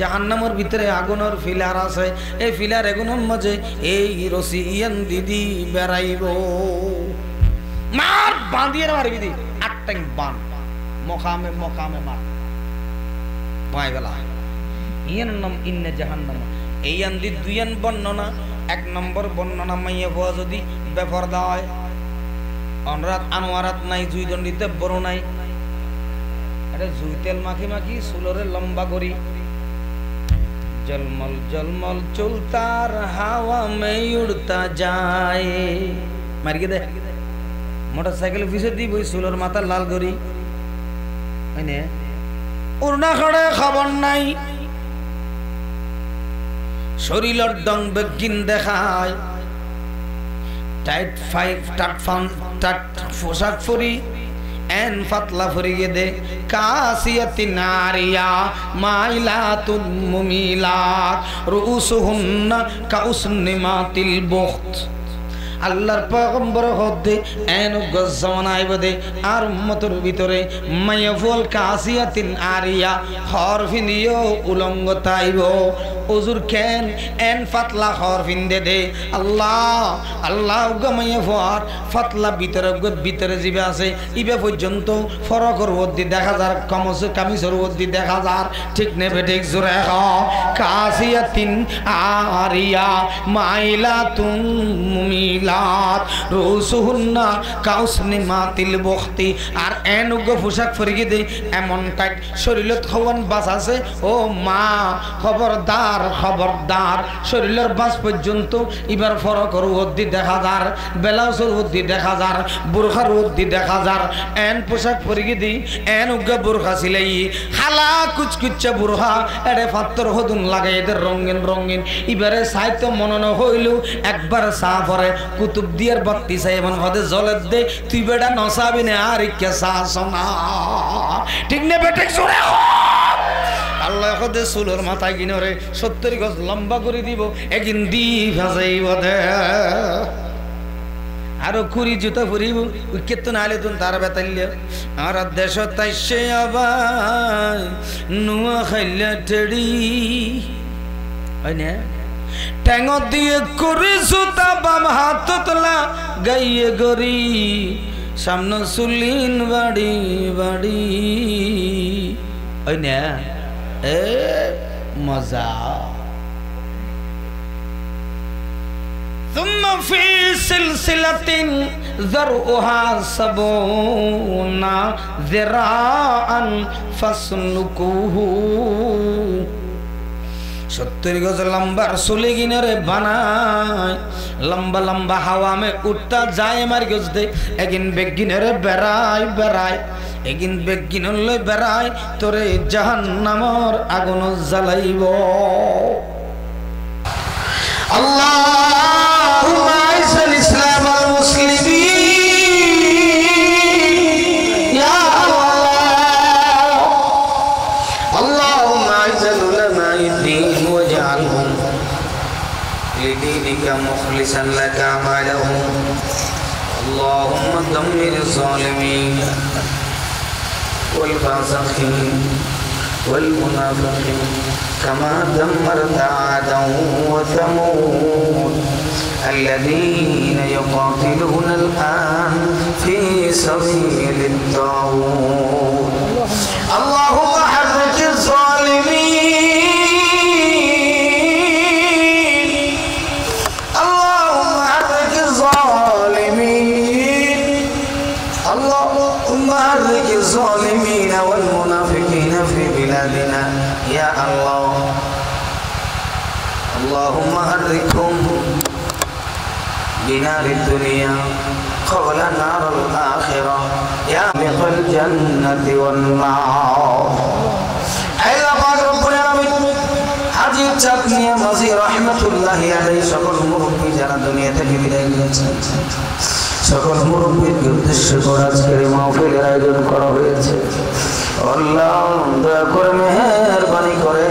S1: জাহান্নামের ভিতরে আগুনের ফিলার আছে এই ফিলার এগুনের মাঝে এই রসিয়ান দিদি বেড়াইব মার বাঁধিয়ে মারবি দি আটটাং বান মকামে মকামে মার ভাই বেলা ইয়ান নাম ইন্না জাহান্নাম এই আন্দি দুইয়ান বর্ণনা এক নম্বর বর্ণনা মাইয়া হওয়া যদি বেপরদা হয় অনরাত আনোয়ারাত নাই জুই দণ্ডিতে বড় নাই আরে জুই তেল মাখি মাখি চুলরে লম্বা করি জলমল জলমল চলতার হাওয়া মে উড়তা যায় মারিকে দে মোটরসাইকেল পিছে দি বই চুলর মাথা লাল করি হয়নে উড়না খড়ে খবর নাই শরীরের ডং বেগিন দেখায় টাইট ফাইভ টাট পোশাক পরি এন ফাতলা ফরি দে কাসিয়াতিন নারিয়া মাইলাতুন মুমিলাত রুউসুহুন্না কাউসনিমাতিল বুখত আল্লাহর পয়গম্বর হতে এন গজমান আইবদে আর উম্মতের ভিতরে মায়াফুল কাসিয়াতিন আরিয়া হরফিনিও উলঙ্গ তাইব ওজুর কেন N ফাতলা হরফিন they Allah Allah গমাইয়া for ফাতলা ভিতরে জিবে আছে ইবে পর্যন্ত ফরকর ওদি দেখা যার কমস কামিসর ওদি দেখা যার ঠিক নেবে ঠিক জোরে কাসিয়াতিন আরিয়া মাইলাতুন মুমিলাত রুসুহুন্না কাউসনিমাতিল বুখতি আর এন উগ্র পোশাক ফরিয়ে দে এমন টাইট শরীরত খবন বাস আছে ও মা খবরদার খবরদার শরীরের বাস পর্যন্ত এবার ফরকর ওদি দেখা যার ব্লাউজের ওদি দেখা যার বুরখার ওদি দেখা যার এন পোশাক ফরিয়ে দি এন উগ্র বুরখা সিলাই হালা কুচকুচ্চা বুরখা এড়ে ফাত্তর হদুন লাগে এদের রঙিন রঙিন এবারে সাহিত্য মনন হইল একবার চা পরে কুতুব দিয়ার বাতি চাই এমন হদে জলের দে তুই বেটা নসাবি নে আর কে চা শোনা ঠিক নে বেটে জোরে আল্লাহ হদে চুলোর মাথায় কিনরে 70 গজ লম্বা করে দিব একদিন দি ভাজাইব দে আরো কুড়ি জুতা ফুরিব কেতন আলে তুন তার বেতাল্য আর দেশ তাইছে আবার নুয়া খাইলা টেড়ি হয় না ট্যাঙ দিয়ে করে জুতা বাম হাত তোলা গাইয়ে গরি সামনে সুলিন বাড়ি বাড়ি হয় না এ মজা ثم في سلسلة ذرعها 70 ذراعا فاسلكوه 70 গজ লম্বার চুলি কিনরে বানায় লম্বা লম্বা হাওয়া মে উঠতা যায় মার গজ দে এগিন বেগিনরে বেড়ায় বেড়ায় এগিন বেগিনলে বেড়ায় তোরে জাহান্নামর আগুন জ্বালাইব আল্লাহুম্মা আইজিল ইসলাম ওয়াল মুসলিমিন ইয়া আল্লাহ আল্লাহুম্মা আইজিল উলামা'id-দ্বীন ওয়াজআলহুম লিদীনিকা মুখলিসান লাকা আমালহুম আল্লাহুম্মা দাম্মির যালিমিন ওয়াল ফাসিকিন ওয়াল মুনাফিকিন كما دمرت عادا وثمود الذين يقاتلون الآن في سبيل الطاغوت اللهم حرك الظالمين اللهم حرك الظالمين اللهم حرك الظالمين والمنافقين في بلادنا يا الله اللهم حركهم بنار الدنيا قبل نار الآخرة يا خالق الجنة والنار আল্লাহ পাক রব্বুল আলামিন হাজী চাঁদনী মাঝি রাহমাতুল্লাহি আলাইহি সকল মুরব্বি যারা দুনিয়া থেকে বিদায় নিয়েছেন সকল মুরব্বিকে উদ্দেশ্য করে আজকের মাহফিলের আয়োজন করা হয়েছে। আল্লাহ দয়া করে মেহেরবানি করে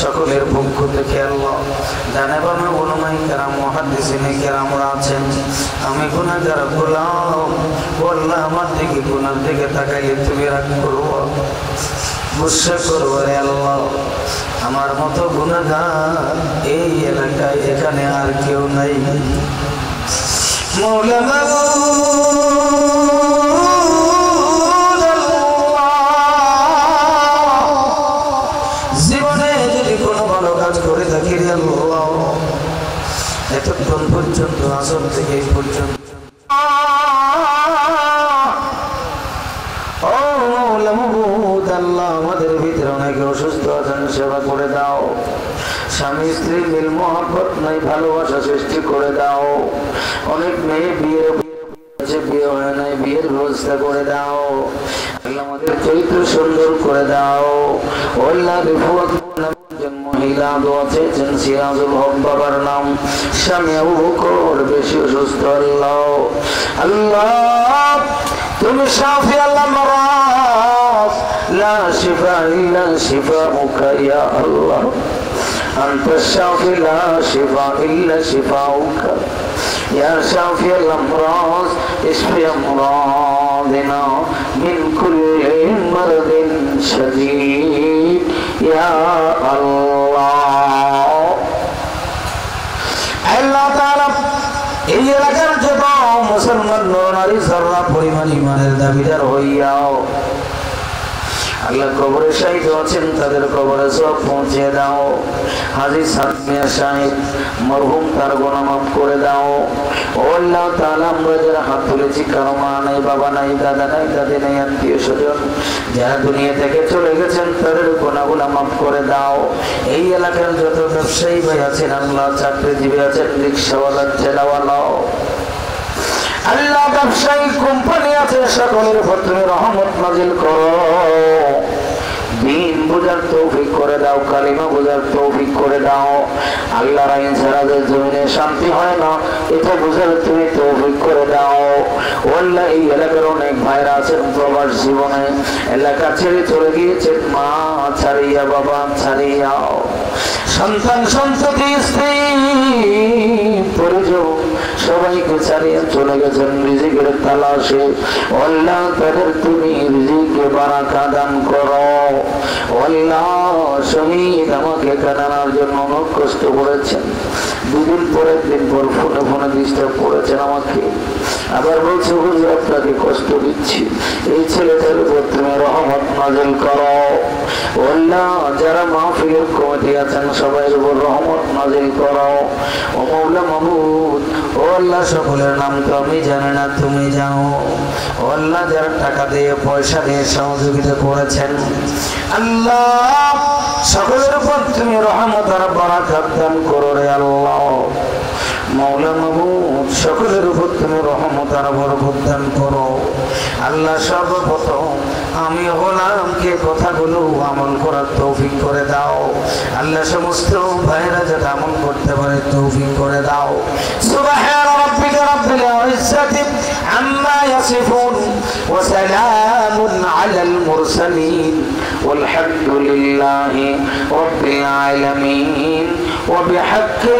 S1: সকলের পক্ষ থেকে আল্লাহ জানে বামে উলামায়ে কেরাম মুহাদ্দিসিনে কেরামরা আছেন, আমি গুনাহগার গোলাম, আল্লাহ আমার দিকে গুনার দিকে তাকাইলে তুমি রাগ করবো, গুসা করবো রে আল্লাহ। আমার মতো গুনাহগার এই এলাকায় এখানে আর কেউ নাই। মৌলা জীবনে যদি কোনো ভালো কাজ করে থাকি রে আল্লাহ, এতক্ষণ পর্যন্ত আসর থেকে এই পর্যন্ত আল্লাহ আমাদের ভিতরে অনেকে অসুস্থ আছেন, সেবা করে দাও। স্বামী স্ত্রী মিল মহব্বত নাই, ভালোবাসা সৃষ্টি করে দাও। অনেক মেয়ে বিয়ে হয় নাই, বিয়ের ব্যবস্থা করে দাও। আল্লাহ আমাদের চরিত্র সুন্দর করে দাও। আল্লাহ মহিলা দোয়া চেয়েছেন সিরাজুল হক বাবার নাম, স্বামী আবু বকর বেশি অসুস্থ। আল্লাহ আল্লাহ তুমি শাফি আল্লাহ মারাজ লা শিফা ইল্লা শিফাউকা ইয়া আল্লাহ আনতা শাফি লা শিফা ইল্লা শিফাউকা ইয়া শাফি আল-আমরাজ ইশফি আমরাদিনা মিন কুল্লি মারদিন শাদীদ ইয়া আল্লাহ। আল্লাহ তাআলা এই এলাকার যত মুসলমান নারী সারা পরিমাণ ইমানের দাবিদার হইয়াও আল্লাহ কবরে শাহিদ আছেন, তাদের কবরে সব পৌঁছে দাও। হাজী সাদমিয়া সাহেব মরহুম তার গুনাহ মাফ করে দাও। ও আল্লাহ তাআলা আমরা যারা হাত তুলেছি, কারো মা নাই, বাবা নাই, দাদা নাই, দাদি নাই, আত্মীয় স্বজন যারা দুনিয়া থেকে চলে গেছেন তাদের গুনাহগুলো মাফ করে দাও। এই এলাকার যত ব্যবসায়ী ভাই আছেন আল্লাহ, চাকরিজীবী আছেন, রিক্সাওয়ালা, ঠেলাওয়ালা, আল্লাহ ব্যবসায়ী কোম্পানি আছে, সকলের উপর তুমি রহমত নাজিল করো। দিন বুঝার তৌফিক করে দাও, কালিমা বুঝার তৌফিক করে দাও। আল্লাহর আইন ছাড়া যে জমিনে শান্তি হয় না, এটা বুঝার তুমি তৌফিক করে দাও। আল্লাহ এই এলাকার অনেক ভাইরা আছেন প্রবাস জীবনে, এলাকা ছেড়ে চলে গিয়েছেন, মা ছাড়িয়া, বাবা ছাড়িয়া, সন্তান সন্ততি স্ত্রী পরিজন সবাইকে ছাড়িয়ে চলে গেছেন রিজিকের তালাশে। আল্লাহ তাদের তুমি রিজিকে বারাকা দান করো। আল্লাহ শহীদ আমাকে কাটানোর জন্য অনেক কষ্ট করেছেন, দুদিন পরে দিন পর ফোনে ফোনে ডিস্টার্ব করেছেন আমাকে, আবার বলছে হুজুর আপনাকে কষ্ট দিচ্ছি। এই ছেলেটার উপর তুমি রহমত নাজিল করো। আল্লাহ যারা মাহফিলের কমিটি আছেন সবাই উপর রহমত নাজিল করো। ও মাওলা মাবুদ, ও আল্লাহ সকলের নাম তো আমি জানি না, তুমি জানো। ও আল্লাহ যারা টাকা দিয়ে পয়সা দিয়ে সহযোগিতা করেছেন আল্লাহ সকলের উপর তুমি রহমত আর বারাকাত দান করো রে আল্লাহ। মাওলা মাবুদ সকলের উপর তুমি রহমত আর বরকত দান করো। আল্লাহ সর্বপ্রথম আমি গোলামকে কথাগুলো আমল করার তৌফিক করে দাও। আল্লাহ সমস্ত ভাইরা যাতে আমল করতে পারে তৌফিক করে দাও। সুবহান রাব্বিকা রাব্বিল ইজ্জাতি আম্মা ইয়াসিফুন ওয়া সালামুন আলাল মুরসালিন ওয়ালহামদুলিল্লাহি রাব্বিল আলামিন ওয়া বিহাক্কি